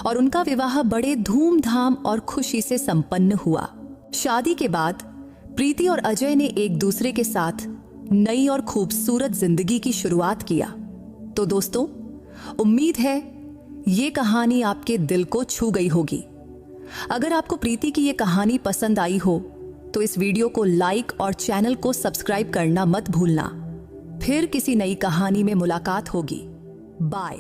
और उनका विवाह बड़े धूमधाम और खुशी से संपन्न हुआ। शादी के बाद प्रीति और अजय ने एक दूसरे के साथ नई और खूबसूरत जिंदगी की शुरुआत किया। तो दोस्तों, उम्मीद है ये कहानी आपके दिल को छू गई होगी। अगर आपको प्रीति की ये कहानी पसंद आई हो तो इस वीडियो को लाइक और चैनल को सब्सक्राइब करना मत भूलना। फिर किसी नई कहानी में मुलाकात होगी। बाय।